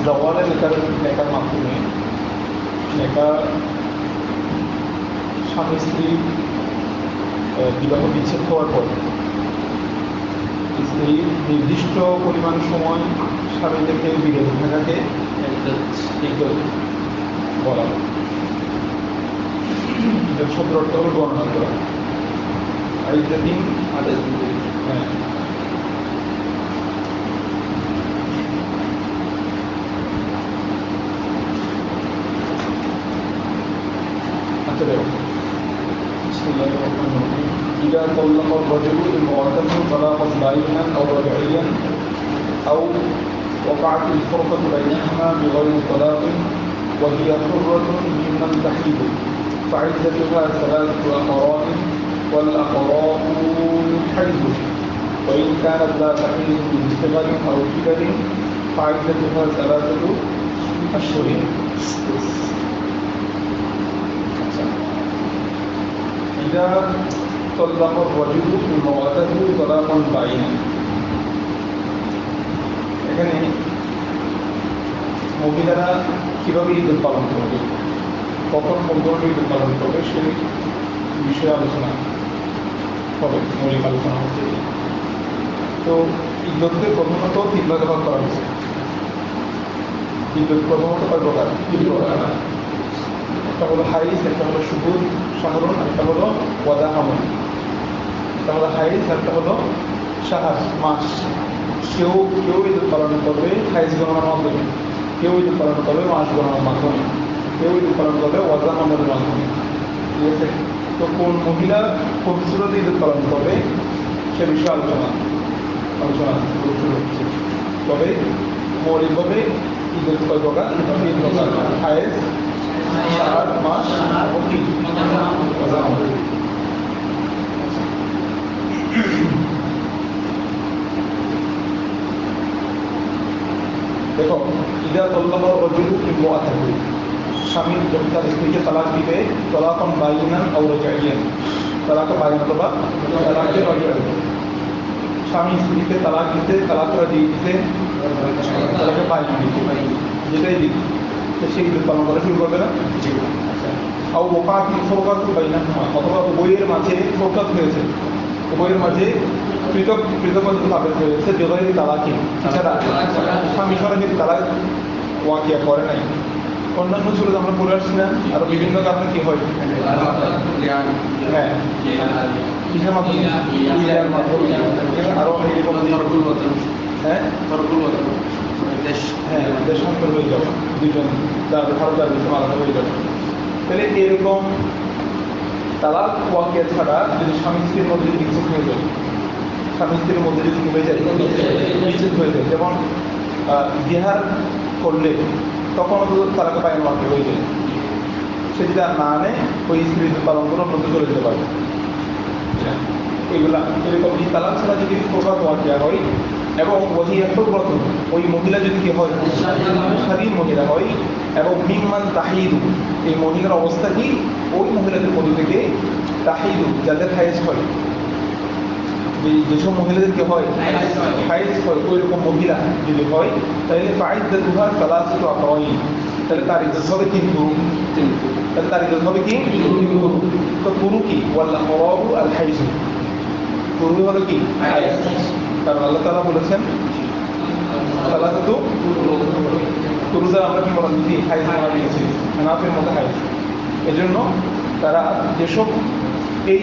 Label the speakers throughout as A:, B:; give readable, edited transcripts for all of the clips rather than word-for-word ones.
A: জওয়ালে লেখার মাধ্যমে লেখা স্বামী স্ত্রী বিবাহ বিচ্ছেদ হওয়ার পর স্ত্রী নির্দিষ্ট পরিমাণ সময় স্বামী থেকে বিরত থাকাকে ইদ্যত বলা হয়। এটা শব্দ অর্থ হল গণনা করা। আর ইত্যাদি হ্যাঁ بسم الله الرحمن الرحيم إذا طلق الرجل امرأته طلاقا باينا أو رجعيا أو وقعت الفرقة بينهما بغير طلاق وهي حرة ممن تحيض فعدتها 3 أقراء والأقراء حيض وإن كانت لا تحيض بصغر أو كبر فعدتها 3 أشهر إذا طلق الرجل امرأته طلاقا باينا এখানে মহিলারা কীভাবে ঈদ পালন করবে, কখন কোন ঈদ পালন করবে সেই বিষয়ে আলোচনা হবে, মৌলিক আলোচনা হচ্ছে। তো ঈদকে প্রথমত 3 ভাগে ভাগ করা হয়েছে। ঈদ প্রথমত কয় প্রকার? 3 প্রকার। একটা হলো হাইজ, একটা হলো শুকুর সামরণ, একটা হলো ওয়াদা আমল। একটা হলো হাইজ, একটা হলো শাহার মাস। কেউ ঈদ পালন করবে হাইজ গণনার মাধ্যমে, কেউ ঈদ পালন করবে মাস গণনার মাধ্যমে, কেউ ঈদ পালন করবে ওয়াদা আমলের মাধ্যমে। ঠিক আছে? তো কোন মহিলা কোন সূরাতে ঈদ পালন করবে সে বিষয়ে আলোচনা শুরু হচ্ছে। তবে মৌলিকভাবে ঈদের কয় প্রকার? 3 প্রকার। হাইজ, শাহার মাস এবং কি ওয়াদা আমল। দেখো, ইদা তল্লাহ রাজুলু ইমরাতাহু, স্বামী যখন তার স্ত্রীকে তালাক দিবে, তালাকান বাইনান আও রাজঈয়ান, তালাক বাইন অথবা তালাকে রাজঈয়ান। স্বামী স্ত্রীকে তালাক দিতে, তালাক দিতে, তালাকে বাইন দিতে, যেটাই দিক সেই ঈদ পালন করা শুরু করবে না। আও ওয়াকাতিল ফুরকাতু বাইনাহুমা, অথবা উভয়ের মাঝে ফুরকাত হয়েছে, উভয়ের মাঝে পৃথকতা সাবেত হয়েছে, বেগাইরি তালাকি, এছাড়া স্বামী সরাসরি তালাক ওয়াকিয়া করে নাই। অন্যান্য সুরত আমরা পড়ে আসছি না, আরো বিভিন্ন কারণে কি হয়, হ্যাঁ কিসের মাধ্যমে, আরো এরকম হ্যাঁ দেশান্তর হয়ে যাবে, দুজন যার ভারত আর দেশে আলাদা হয়ে যাবে। তাহলে এরকম তালাক ওয়াকিয়া ছাড়া যদি স্বামী স্ত্রীর মধ্যে যদি বিচ্ছেদ হয়ে যায়, স্বামী স্ত্রীর মধ্যে যদি হয়ে যায় বিচ্ছেদ হয়ে যায়, যেমন বিহার করলে তখনও তো তালাকে বাইন ওয়াকিয়া হয়ে যায়। সে যদি আর না আনে ওই স্ত্রী পালন করে অন্য চলে যেতে পারবে। এগুলা এরকম এই তালাক ছাড়া যদি প্রকাশ ওয়াকিয়া হয় এবং ওই একটা প্রথম ওই মহিলা যদি কি হয়, স্বাধীন মহিলা হয় এবং মিম্মান তাহিদু, এই মহিলার অবস্থা কি, ওই মহিলাদের মধ্যে থেকে তাহিদু যাদের হায়েজ হয়, যেসব মহিলাদেরকে হয় হায়েজ হয়, ওই রকম মহিলা যদি হয় তাহলে ফাইদ্দাতুহা সালাসাতু আকরাইন, তাহলে তার ইদ্দত হবে 3 কুরু। তাহলে তার ইদ্দত হবে কি 3 কুরু। তো কুরু কি? ওয়াল আকরাবু আল হাইজ, কুরু হলো কি হায়েজ। কারণ আল্লাহ তাআলা বলেছেন সালাসাতু কুরু, আমরা কি বলা দিই হাইজ মারা দিয়েছি, হানাফির মতো হাইজ। এজন্য তারা যেসব এই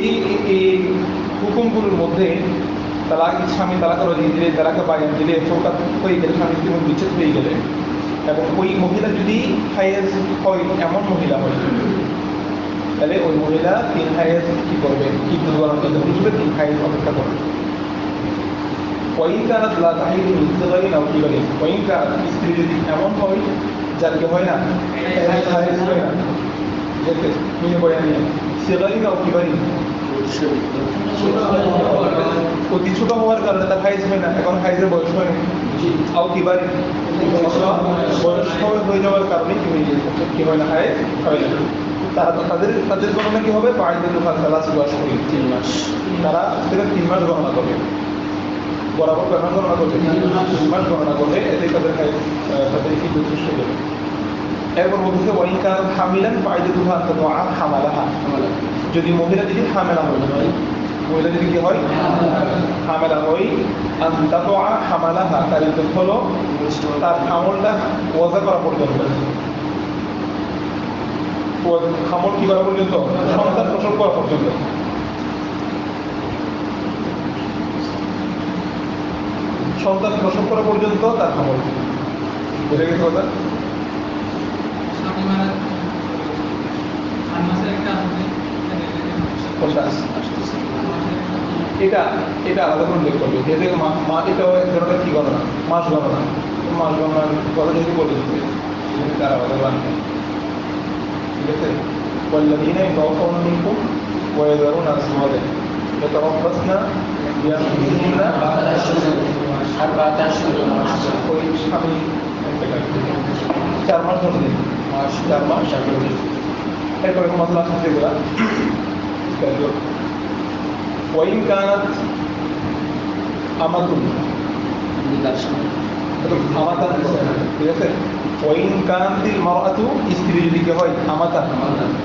A: হুকুমগুলোর মধ্যে তালাক, স্বামী তালাক দিয়ে দিলে, তালাকে বাইন দিলে, ফোরকাত হয়ে গেলে, স্বামী স্ত্রী বিচ্ছেদ হয়ে গেলে, এবং ওই মহিলা যদি হায়েজ হয়, এমন মহিলা হয়, তাহলে ওই মহিলা 3 হায়েজ কি করবে, কি বুঝবে, 3 হায়েজ অপেক্ষা করবে। ওয়াইন কানাত লা তাহিদু মিন সিগারিন আও কিবারিন, ওয়াইন কানাত স্ত্রী যদি এমন হয় যার কি হয় না, হায়েজ হয় না, যেতে মিনে বয়ান নিয়ে সিগারিন আও কিবারিন, অতি ছোট হওয়ার কারণে তার হাইজ হয় না, এখন হাইজের বয়স হয় না, আও কিবারিন বয়স হয়ে যাওয়ার কারণে কি হয় না, হাইজ হয় না, তাদের গণনা কি হবে, ফাইদাতুহা সালাসু আশহুর, 3 মাস, তারা সেটা 3 মাস গণনা করবে, বরাবর গণনা করবে 3 মাস গণনা করবে, এতে তাদের তাদের কি যথেষ্ট দেবে। এরপর বলতেছে ওয়াইন কানাত হামিলান ফাইদাতুহা তাদআ হামালাহা, যদি মহিলা যদি হামেলা হয়, মহিলা যদি কি হয় হামেলা হয়, তাদআ হামালাহা, তার ইদ্দত হলো তার হামলটা ওয়াজা করা পর্যন্ত, হামল কি করা পর্যন্ত, সন্তান প্রসব করা পর্যন্ত, সন্তান প্রসব করা পর্যন্ত তার হামল, বুঝে গেছে কথা? এটা এটা আলাদা করে উল্লেখ করবে, যে এটাও এক ধরনের কি গণনা, মাস গণনা, মাস গণনার কথা যদি বলে দিতে তার আলাদা বানিয়ে, ঠিক আছে? والذين يتوفون منكم ويذرون أزواجا يتربصن بأنفسهن 4 أشهر ওই স্বামী 4 মাস ধরে 4 মাস। এরপরে মশলা আছে যেগুলা ওয়াইন কানাত আমাতুন, আমাতান, ঠিক আছে? ওয়াইন কানাতিল মারআতু, স্ত্রী যদি কি হয় আমাতান,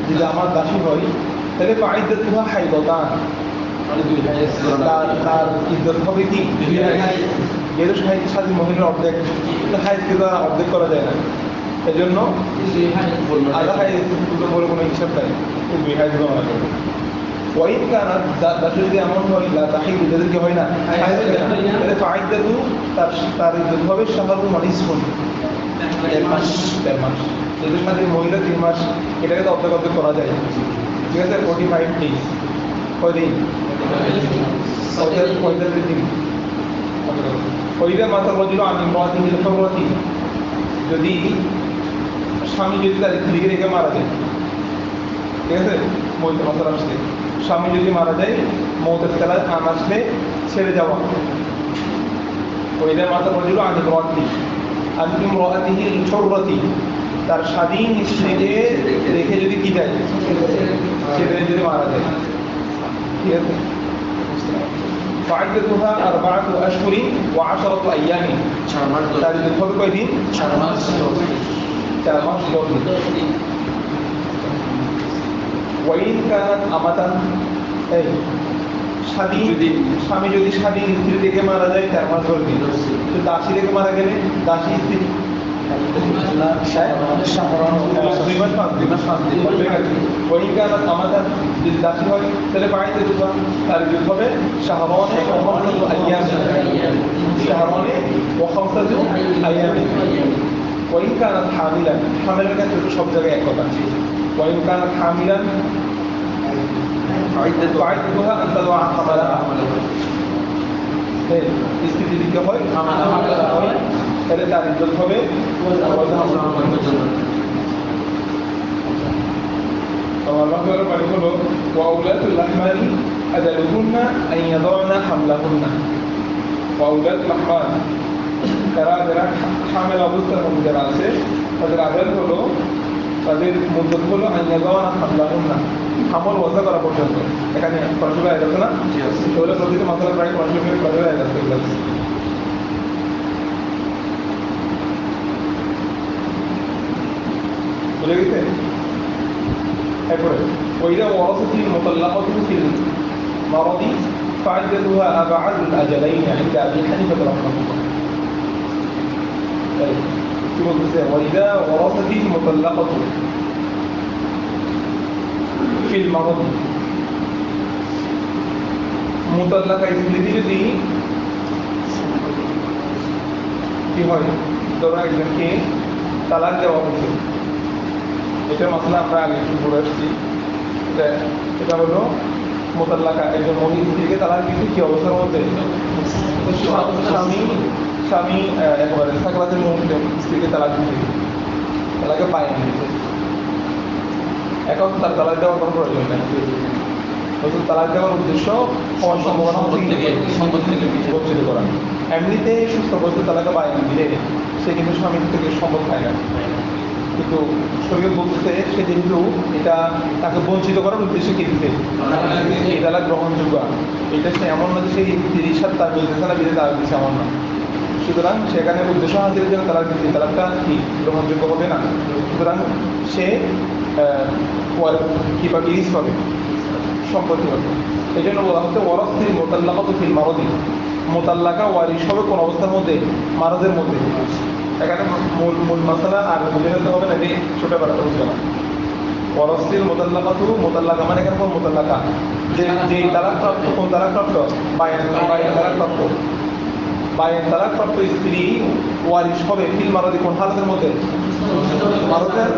A: যদি আমার দাসী হয়, তাহলে ফাইদাতুহা হাইদাতান, তার ইদ্দত হবে কি, যেহেতু স্বাধীন মহিলার অর্ধেক, হাইজকে তো অর্ধেক করা যায় না, এই জন্য আধা হাইজ বলে কোনো হিসাব নাই, 2 হাইজ গণনা করবে। ওয়াইন কানাত দাসী যদি এমন হয় লা তাহিদু, যাদের কি হয় না, হাইজ হয় না, তাহলে ফাইদাতু তার ইদ্দত হবে শাহরুন ওয়া নিসফুন, 1.5 মাস, 1.5 মাস। যদি স্বাধীন মহিলা 3 মাস, এটাকে তো অর্ধেক করা যায়, ঠিক আছে? 45 ডেজ, কয়দিন, 45 দিন। ওইটা মাথা বলছিল আমি মহাদিনের প্রগতি, যদি স্বামী যদি তার স্ত্রীকে রেখে মারা যায়, ঠিক আছে? মহিলা মাথা আসলে স্বামী যদি মারা যায়, মৌতের খেলায় আম আসলে ছেড়ে যাওয়া, ওইটা মাথা বলছিল আমি মহাদি আন্তিম মহাদিহি ছোরতি, তার স্বাধীন স্ত্রীকে রেখে যদি কি যায়, ছেড়ে যদি মারা যায়, ঠিক আছে? ফাইদাতুহা 4 আশহুর ওয়া 10 আইয়াম, 4 মাস, তার ইদ্দত হবে কয়দিন, 4 মাস 10 দিন। ওয়াইন কানাত আমাতান, এই স্বাধীন স্বামী যদি স্বাধীন স্ত্রী থেকে মারা যায় 4 মাস ধরে দিন, তো দাসী থেকে মারা গেলে দাসী স্ত্রী 2 মাস 5 দিন বলবে। ওয়াইন কানাত আমাতান, যদি দাসী হয় তাহলে ফাইদাতুহা, তার ইদ্দত হবে শাহরানে ওয়া 5 আইয়াম, শাহরানে ওয়া 5 আইয়াম। ওয়াইন কানাত হামিলান, হামিলার ক্ষেত্রে তো সব জায়গায় এক কথা, ওয়াইন কানাত হামিলান ফাইদাতুহা আন তাদআ হামালাহা, স্ত্রী যদি কি হয় হামালা হয়, তাহলে তার ইদ্দত হবে আমার বাড়ি হলো ওয়াউলাতুল আহমালি আজালুহুন্না আন ইয়াদাউনা হামলাহুন্না, ওয়াউলাতুল আহমাল, যারা হামেল অবস্থার মধ্যে যারা আছে তাদের আজাল হলো, তাদের মুদ্দত হলো আন ইয়াদাউনা হামলাহুন্না, হামল ওয়াজা করা পর্যন্ত। এখানে সরাসরি আয়াত আছে না, এগুলো প্রতিটি মাসালা প্রায় সরাসরি আয়াত আছে, বুঝে গেছে? এরপরে ওইটা ওয়ারাসাতিল মুতাল্লাকাতু ফিল মারাদি ফাইদাতুহা আবআদুল আজালাইন ইনদা আবি হানিফা রাহিমাহুল্লাহ। কি বলতেছে? ওইটা ওয়ারাসাতিল মুতাল্লাকাতু ফিল মারাদি, মুতাল্লাকা স্ত্রী যদি কি হয়, ধরো একজনকে তালাক দেওয়া হয়েছে, এটা মশলা আমরা আগে একটু বলে আসছি, এটা হলো মোতাল্লাকা একজন মহিলা স্ত্রীকে তালাক দিতে কি অবস্থার মধ্যে? স্বামী স্বামী একেবারে সাকরাতের মুহূর্তে স্ত্রীকে তালাক দিতে, তালাকে বায়ান দিতে। এখন তার তালাক দেওয়ার কোনো প্রয়োজন নেই। তালাক দেওয়ার উদ্দেশ্য হওয়ার সম্ভাবনা সম্পত্তি থেকে বঞ্চিত করা। এমনিতে সুস্থ অবস্থায় তালাকে বায়ান দিলে সে কিন্তু স্বামীর থেকে সম্পদ পায় না, কিন্তু শরীয়ত বলতেছে সে যেহেতু এটা তাকে বঞ্চিত করার উদ্দেশ্যে কি দিতে এই তালাক গ্রহণযোগ্য। এটা সে এমন না যে সেই রিসাদ তার মিলতেছে না বিধে তালাক দিচ্ছে, এমন না। সুতরাং সেখানে উদ্দেশ্য হাজিরের জন্য তালাক দিচ্ছে, তালাকটা কি গ্রহণযোগ্য হবে না। সুতরাং সে কি পাবে? ইরিস পাবে, সম্পত্তি হবে। এই জন্য বলা হচ্ছে ওয়ারাসতিল মুতাল্লাকাতু ফিল মারদি, মোতাল্লাকা ওয়ারিশ হবে কোন অবস্থার মধ্যে? মারদের মধ্যে। এখানে মূল মশলা আর বুঝে নিতে হবে না, এই ছোট ব্যাপারটা বুঝতে না। ওয়ারাসতিল মুতাল্লাকাতু, মোতাল্লাকা মানে এখানে কোন মোতাল্লাকা? যে তালাকপ্রাপ্ত, কোন তালাকপ্রাপ্ত? বায়ান তালাকপ্রাপ্ত। বায়ান তালাকপ্রাপ্ত স্ত্রী ওয়ারিশ হবে ফিল মারদি, কোন হালতের মধ্যে? মারদের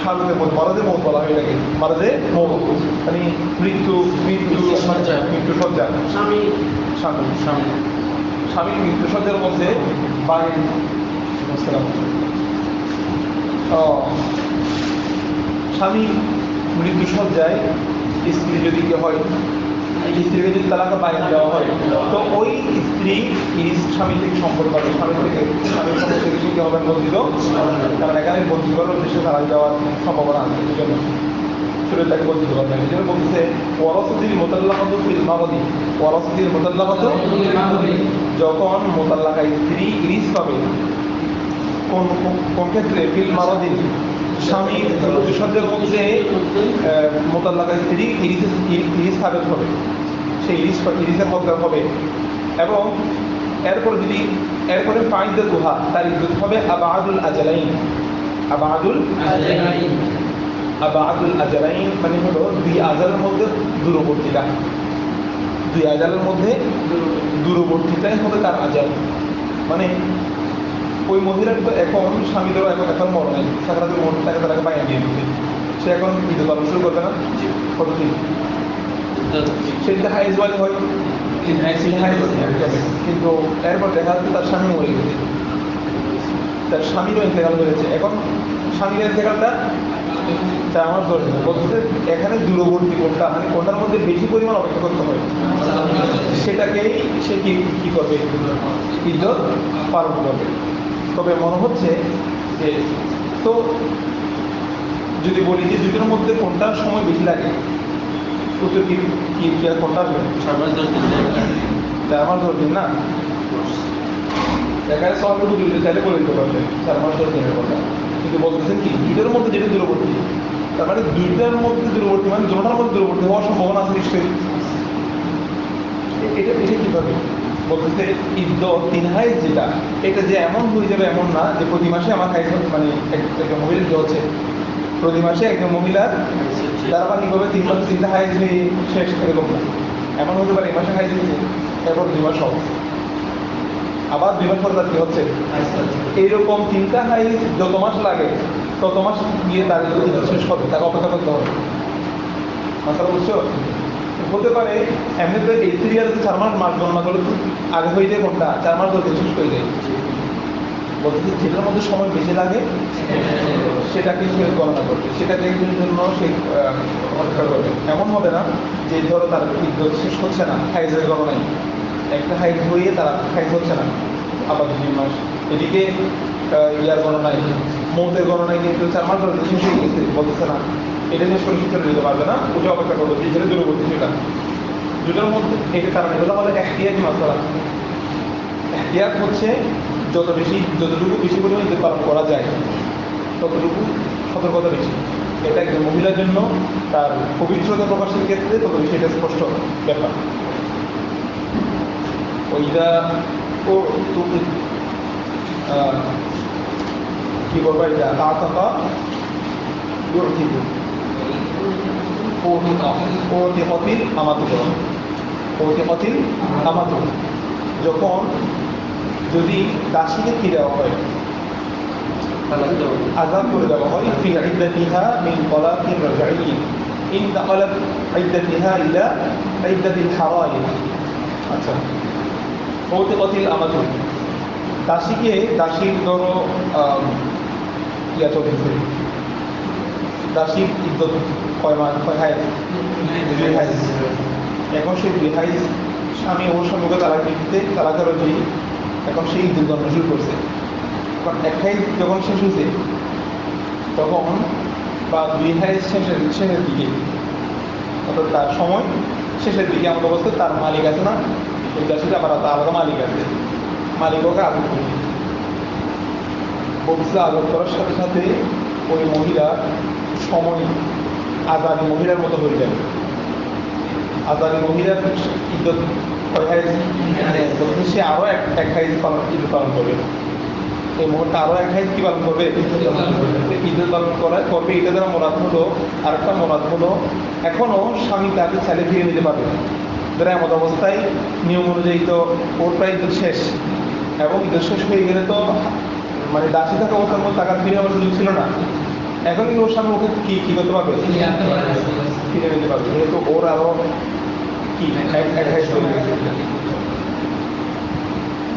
A: হালতের মধ্যে। মারদে মৌত বলা হয় এটাকে, মারদে মৌত মানে মৃত্যু সজ্জা। স্বামী মৃত্যু সজ্জার মধ্যে বায়ান। স্বামী মৃত্যু সজ্জায় স্ত্রী যদি কি হয়, স্ত্রীকে যদি তালাকে বায়ান দেওয়া হয়, তো ওই স্ত্রী স্বামী থেকে সম্পদ পাবে, স্বামীর সম্পদ থেকে কি হবে? বঞ্চিত। কারণ এখানে বঞ্চিত করার উদ্দেশ্যে তালাক দেওয়ার সম্ভাবনা আছে, এই জন্য শুরু তাকে বঞ্চিত করবে। এই জন্য বলতেছে ওয়ারাসতিল মুতাল্লাকাতু ফিল মারদি, ওয়ারাসতিল মুতাল্লাকাতু যখন মোতাল্লাকা স্ত্রী ইরিস পাবে, কোন ক্ষেত্রে? ফিল মারদি, স্বামীর মৃত্যুসজ্জার মধ্যে মোতাল্লাকা স্ত্রী ইরিস সাবেত হবে, সেই ইরিসের মধ্যে হবে। এবং এরপরে ফাইদা দুহা, তার ইদ্যত হবে আবাদুল আজালাইন। আবাদুল আজালাইন মানে হলো দুই আজালের মধ্যে দূরবর্তীটা। দুই আজালের মধ্যে দূরবর্তীটাই হবে তার আজাল। মানে ওই মহিলার তো এখন স্বামীদেরও এখন মর নাই, সাকরাতের মুহূর্তে তাকে তাকে বায়ান দিয়ে দিতে, সে এখন ঈদ পালন শুরু করবে না। কতদিন? সে যদি হাইজ ওয়ালি হয়, কিন্তু এরপর দেখা যাচ্ছে তার স্বামী মরে গেছে, তার স্বামীরও ইন্তেকাল হয়েছে। এখন স্বামীর ইন্তেকালটা আমার দরকার বলতে এখানে দূরবর্তী কোনটা, মানে কোনটার মধ্যে বেশি পরিমাণ অপেক্ষা করতে হয়, সেটাকেই সে কি করবে? ইদ্যত পালন করবে। তবে মনে হচ্ছে যে, তো যদি বলি যে দুটোর মধ্যে কোনটার সময় বেশি লাগে, উত্তর কি কোনটা আসবে? আমার 10 দিন না, এখানে সবটুকু দুটো চাইলে বলে দিতে পারবে 4 মাস 10 দিনের কথা। কিন্তু বলতেছেন কি দুটোর মধ্যে যেটা দূরবর্তী, তার মানে দুইটার মধ্যে দূরবর্তী মানে দুটোটার মধ্যে দূরবর্তী হওয়ার সম্ভাবনা আছে নিশ্চয়ই। এটা কিভাবে বলতেছে? ইদ্যত 3 হাইজ যেটা, এটা যে এমন হয়ে যাবে এমন না যে প্রতি মাসে আমার হাইজ, মানে একটা মহিলার যে হচ্ছে প্রতি মাসে একজন মহিলার ধারাবাহিকভাবে 3 হাইজ হয়ে শেষ, এরকম না। এমন হতে পারে এই মাসে হাইজ হয়েছে, এরপর 2 মাস হবে, আবার 2 মাস পর তার কি হচ্ছে, এইরকম 3টা হাইজ যত মাস লাগে তত মাস গিয়ে তার শেষ হবে, তাকে অপেক্ষা করতে হবে। মাসালা বুঝছো? হতে পারে এমনিতে এই সিরিয়াল 4 মাস গণনা করলে আগে হয়ে যায়, কোনটা 4 মাস ধরে শেষ হয়ে যায়। বলতে যেটার মধ্যে সময় বেশি লাগে সেটাকে সে গণনা করবে, সেটাকে একদিনের জন্য সে অপেক্ষা করবে। এমন হবে না যে ধরো তার ইদ্যত শেষ হচ্ছে না, হাইজের গণনায় একটা হাইজ হয়ে তারা হাইজ হচ্ছে না, আবার 2 মাস এদিকে ইয়ার গণনায়, মৌতের গণনায় কিন্তু 4 মাস ধরে শেষ হয়ে গেছে, বলতেছে না, এটা শেষ করে কিছু নিতে পারবে না, ওটা অপেক্ষা করবে, যেটা দূরবর্তী সেটা। দুটোর মধ্যে এটা কারণ এগুলো হলো এখতিয়ারি মাসলা। এখতিয়ার হচ্ছে যতটুকু বেশি পরিমাণ ঈদ পালন করা যায় ততটুকু সতর্কতা বেশি। এটা একজন মহিলার জন্য তার পবিত্রতা প্রকাশের ক্ষেত্রে তত বেশি এটা স্পষ্ট ব্যাপার। ওইটা ও কি বলবো, এটা আতাকা ইউরথিবু ওতিকতিল আমাতু, ওতিকতিল আমাতু, যখন যদি দাসীকে ফিরে দেওয়া হয়, আযাব করে দেওয়া হয়, ফি ইদ্দাতিহা মিন তালাকিন রাজঈ ইন তাকালাত عدتها إلى عدة الحرائر আচ্ছা ওতিকাতিল আমাতু দাসীর ধরো ইয়া চলতেছে দাসীর ইদ্যত কয় মাস কয় হাইজ 2 হাইজ এখন সেই 2 হাইজ স্বামী ওর স্বামীকে তালাক দিতে তালাকের রজনী এখন সেই ইদ্যত গণনা শুরু করছে এখন 1 হাইজ যখন শেষ হয়েছে তখন বা 2 হাইজ শেষের দিকে অর্থাৎ তার সময় শেষের দিকে আমাদের অবস্থায় তার মালিক আছে না ওই দাসীর আবার আলাদা মালিক আছে মালিক ওকে আদর করবে বলছে আদর করার সাথে সাথে ওই মহিলার সময় আজাদি মহিলার মতো হয়ে যাবে আজাদি মহিলার ইদ্যত সে আরও এক হাইজ পালন করবে এই মুহূর্তে আরও 1 হাইজ কি পালন করবে ইদ্যত পালন করবে এটা দ্বারা মোরাদ হলো আরেকটা মোরাদ হলো এখনও স্বামী তাকে ছেলে ফিরে নিতে পারবে যারা এমন অবস্থায় নিয়ম অনুযায়ী তো ওর প্রায় ইদ্যত শেষ এবং ইদ্যত শেষ হয়ে গেলে তো মানে দাসী থাকা অবস্থার মধ্যে টাকা ফিরে আমার সুযোগ ছিল না এখন কিন্তু ওর সামনে ওকে কি করতে পারবে ফিরে নিতে পারবে যেহেতু ওর আরও কি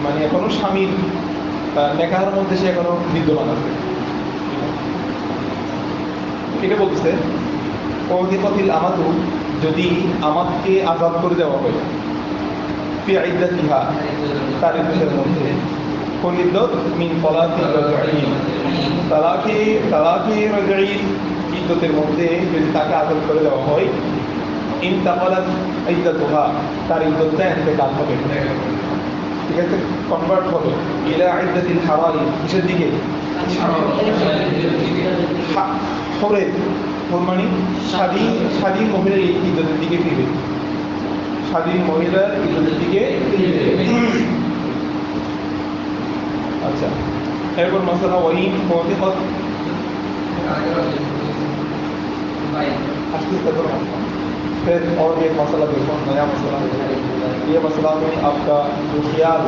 A: মানে এখনো স্বামীর নেকাহের মধ্যে সে এখনো বিদ্যমান আছে এটা বলছে ওতিকাতিল আমাতু যদি আমাকে আজাদ করে দেওয়া হয় ফি ইদ্দাতিহা তার ইদ্যতের মধ্যে কোন ইদ্যত মিন তালাকির রাজঈন তালাকি রাজঈন ইদ্যতের মধ্যে যদি তাকে আজাদ করে দেওয়া হয় ইনতাকালাত ইদ্দাতুহা তার ইদ্যতটা ইন্তেকাল হবে ঠিক আছে কনভার্ট হবে ইলা ইদ্দাতিল হারারি কিসের দিকে হরে মানে স্বাধীন মহিলার ইদ্যতের দিকে ফিরবে স্বাধীন মহিলার ইদ্যতের দিকে আচ্ছা এরপর মশলা ওয়াইন ওয়াতিকাত फिर और एक मसला देखो नया मसला ये मसला में आपका जो ख्याल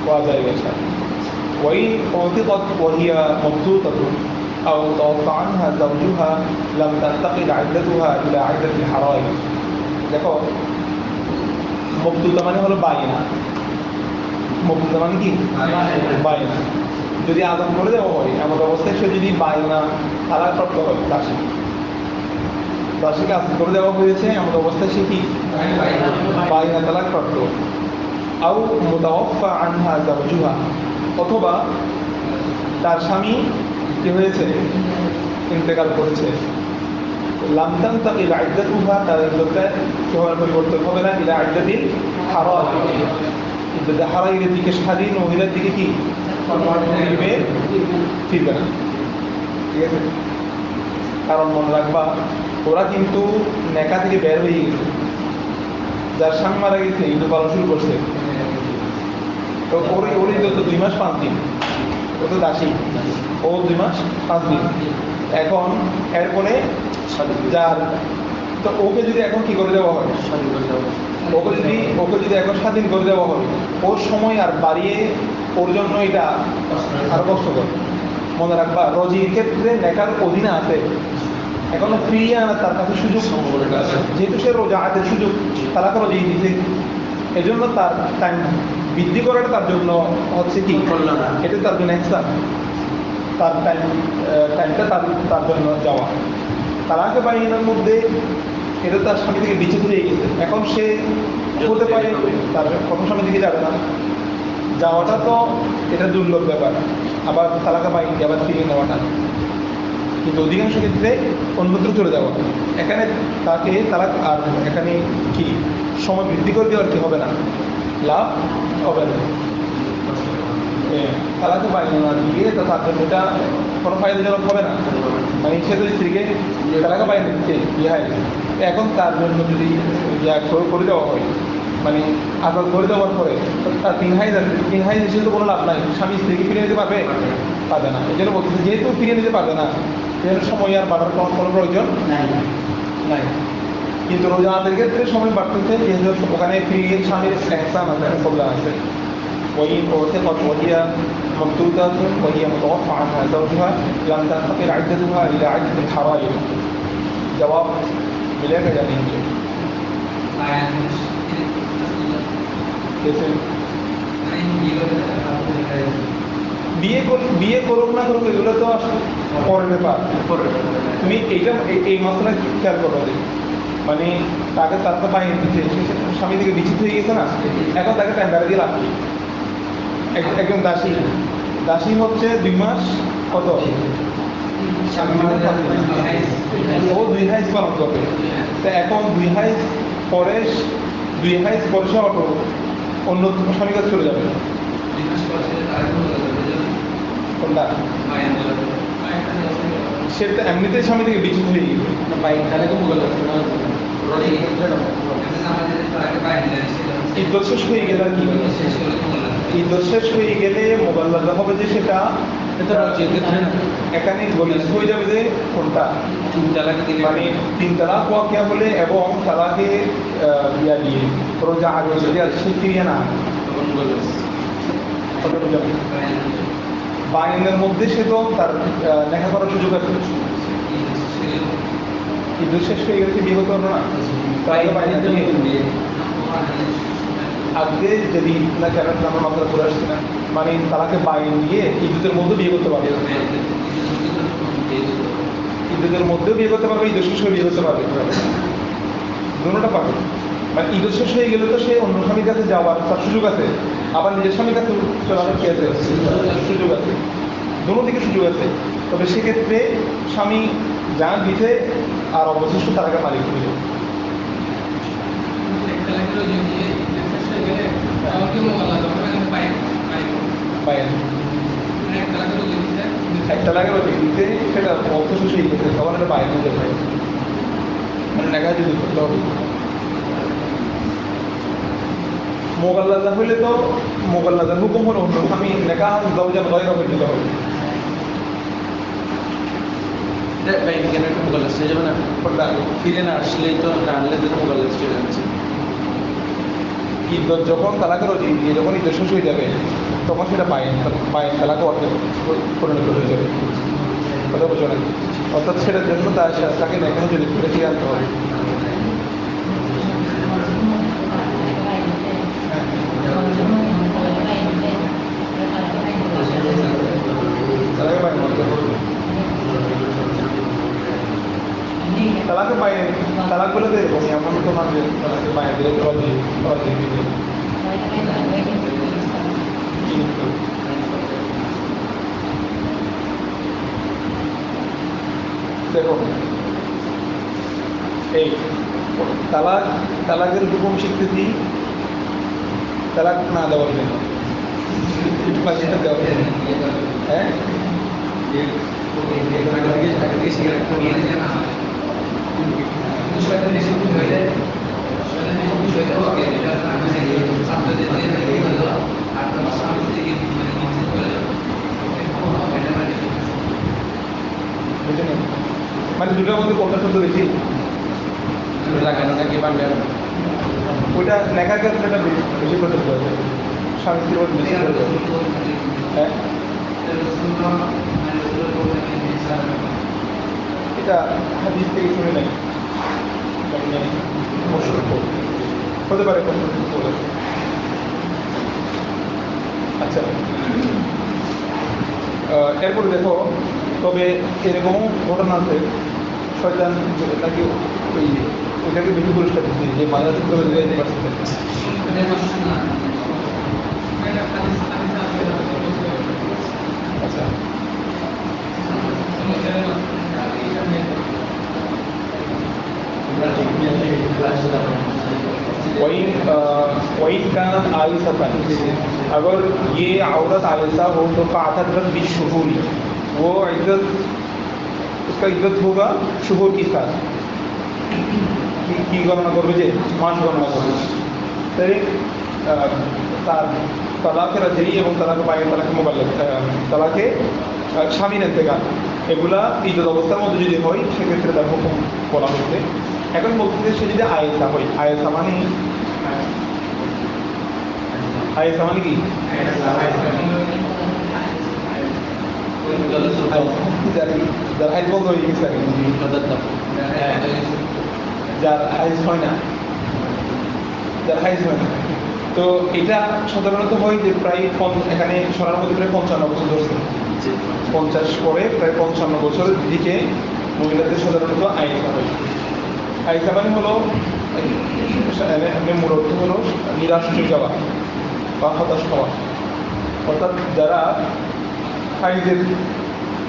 A: वो आ जाएगा शायद वही ओतिक़त वही मबसूतत أو توفى عنها زوجها لم تنتقل عدتها إلى عدة الحرائر দেখো মবতুতা মানে হলো বাইনা মবতুতা মানে কি বাইনা যদি আজাদ করে দেওয়া হয় এমন অবস্থায় সে যদি বাইনা তালাকপ্রাপ্ত হয় দাসীকে আজাদ করে দেওয়া হয়েছে এমন অবস্থায় সে কি বাইনা তালাকপ্রাপ্ত আও মুতাওয়াফা আনহা যাওজুহা অথবা তার স্বামী কি হয়েছে ইন্তেকাল করেছে লাম তানতাকিল ইদ্দাতুহা তার ইদ্যতের সময়ের পরিবর্তন হবে না ইলা ইদ্দাতিল হারাইর ইদ্দাত হারাইরের দিকে স্বাধীন মহিলার দিকে কি ফিরবে না ঠিক আছে কারণ মনে রাখবা ওরা কিন্তু নেকা থেকে বের হয়ে গেছে যার স্বামী মারা গেছে ইদ্যত পালন শুরু করছে তো ওর ইদ্যত 2 মাস 5 দিন ও তো দাসী ও 2 মাস 5 দিন এখন এরপরে যার তো ওকে যদি এখন কি করে দেওয়া হয় ওকে যদি এখন স্বাধীন করে দেওয়া হয় ওর সময় আর বাড়িয়ে ওর জন্য এটা আরো কষ্টকর মনে রাখবা রজির ক্ষেত্রে নেকার অধীনে আছে এখনো ফিরিয়ে আনা তার কাছে সুযোগ আছে যেহেতু সে রোজা হাতের সুযোগ তালাকে রোজি দিতে এজন্য তার টাইম বৃদ্ধি করাটা তার জন্য হচ্ছে কি এটা তার জন্য এক্সট্রা তার টাইমটা তার জন্য যাওয়া তালাকে বাইনার মধ্যে এটা তার স্বামী থেকে বিচ্ছেদ হয়ে গেছে এখন সে হতে পারে তার প্রথম স্বামী দিকে যাবে না যাওয়াটা তো এটা দুর্লভ ব্যাপার আবার তালাকে বাইন আবার ফিরিয়ে নেওয়াটা কিন্তু অধিকাংশ ক্ষেত্রে অন্যত্র চলে যাওয়া এখানে তাকে তালাক আর এখানে কি সময় বৃদ্ধি করে দেওয়ার কি হবে না লাভ হবে না তালাকে বাইন না দিয়ে তো তার জন্য এটা কোনো ফায়দাজনক হবে না মানে সে তো স্ত্রীকে তালাকে বাইন দিচ্ছে ইহাই এখন তার জন্য যদি করে দেওয়া হয় মানে আজাদ করে দেওয়ার পরে তার 3 হাইজ হিসেবে তো কোনো লাভ নাই স্বামী স্ত্রীকে ফিরে নিতে পারবে না এই জন্য বলতেছে যেহেতু ফিরে নিতে পারবে না সেজন্য সময় আর বাড়ার কোনো প্রয়োজন নাই কিন্তু রোজানাদের ক্ষেত্রে সময় বাড়তেছে যেহেতু ওখানে ফিরিয়ে স্বামীর এহসান আছে প্রবলেম আছে وإن أعتقت وهي ممدودة وهي متوفى عنها زوجها لم تنتقل عدتها إلى عدة الحرائر جواب مليك يعني বিয়ে করুক না করুক এগুলো তো পরের ব্যাপার। তুমি এইটা এই মশলা খেয়াল করো যে মানে তাকে তার তো পাইনি দিচ্ছে, স্বামী থেকে বিচ্ছিত হয়ে গেছে না, এখন তাকে টেম্পারে দিয়ে লাভ কি? একজন দাসী, দাসী হচ্ছে 2 মাস কত ও 2 হাইজ পালন করবে। তো এখন 2 হাইজ পরে সে অটো অন্য স্বামীর কাছে চলে যাবে। কোনটা? সে তো এমনিতেই স্বামী থেকে বিচ্ছিত হয়ে গেছে। ইদ্যত শেষ হয়ে গেলে আর কি? ইদ্যত শেষ হয়ে গেলে মোবাল্লাগা হবে যে সেটা এখানে গলিস্থ হয়ে যাবে যে কোনটা মানে 3 তালাক ওয়াকিয়া বলে এবং তালাকে বিয়া দিয়ে ধরো যা আগে যদি সে ফিরিয়ে না বাইনের মধ্যে সে তো তার দেখা করার সুযোগ আছে। ইদ্যত শেষ হয়ে গেলে বিয়ে হতে হলো না, আজকে যদি না কেন আমরা মাত্রা করে আসছি না মানে তারাকে বাইন দিয়ে ইদ্যুতের মধ্যে বিয়ে করতে পারবে, ইদ্যুতের মধ্যেও বিয়ে করতে পারবে, ইদ্যুৎ শেষ হয়ে বিয়ে করতে পারবে, দুটোটা পাবে। মানে ইদ্যুৎ শেষ হয়ে গেলে তো সে অন্য স্বামীর কাছে যাওয়ার তার সুযোগ আছে, আবার নিজের স্বামীর কাছে চলার কি আছে সুযোগ আছে, দুটো দিকে সুযোগ আছে। তবে সেক্ষেত্রে স্বামী জান দিতে আর অবশিষ্ট তারাকে মালিক হয়ে যাবে। একটা লাগে দিতে সেটা অর্থ শেষ হয়ে গেছে, তখন এটা বাইরে হয়ে যাবে, মানে নেগা যদি করতে হবে। মোগাল্লাজা হইলে তো মোগাল্লাজার হুকুম হলো অন্য স্বামী নেকা দরজা দয়রা হয়ে দিতে হবে।
B: যাবে না ফিরে না আসলে তো না আনলে তো মোবাইল চলে যাচ্ছে।
A: ইদ্যত যখন তালাকের দিয়ে যখন ইদ্যত শেষ হয়ে যাবে তখন সেটা বাইন তালাকে অর্থে পরিণত হয়ে যাবে, কথা বোঝো না? অর্থাৎ সেটার জন্য তাকে নেকা যদি করে ফিরে আনতে হবে। তালাকে বাইন করতে হবে। তালাকে বাইরে তালাক বলে তো এরকম এমন তো না যে তালাকে বাইরে দিলে দেখো এই তালাকের হুকুম শিখতেছি তালাক না দেওয়ার জন্য, দেওয়ার জন্য। হ্যাঁ মানে দুটোর মধ্যে কোনটা শব্দ বেশি? ওইটা লেখার ক্ষেত্রে এটা বেশি প্রচলিত হয়েছে, স্বামী স্ত্রীর মধ্যে বেশি প্রচলিত। হ্যাঁ এটা হাদিস থেকে শুনে নাই, হতে পারে। আচ্ছা এরপরে দেখো, তবে এরকম ঘটনা আছে শয়তান নাকি ওইটাকে বেশি পুরস্কার দিচ্ছে যে মাঝে আচ্ছা वही कानत आलिसतन, अगर ये औरत आलिसा हो तो फ़ातरत बिशुहूरी, वो इज्जत उसका इज्जत होगा शुहूर के साथ। की गणना করবে যে মাস গণনা করবে, তাই তার তালাকের রাজি এবং তালাকে বাইরে তালাকে মোবাইল তালাকে স্বামীর ইন্তেকাল এগুলা ইজ্জত অবস্থার মধ্যে যদি হয় সেক্ষেত্রে তার হুকুম বলা হচ্ছে। এখন বলতে সে যদি আয়েসা হয়, আয়েসা মানে কি? যার হাইজ বন্ধ হয়ে গেছে, যার হাইজ হয় না যার হাইজ হয় না। তো এটা সাধারণত হয় যে প্রায় এখানে সরার মধ্যে প্রায় 55 বছর ধরছে, 50 পরে প্রায় 55 বছরের দিকে মহিলাদের সাধারণত আইসা হয়। আইসা মানে হলো মূল অর্থ হলো নিরাশ হয়ে যাওয়া বা হতাশ হওয়া। অর্থাৎ যারা হাইজের,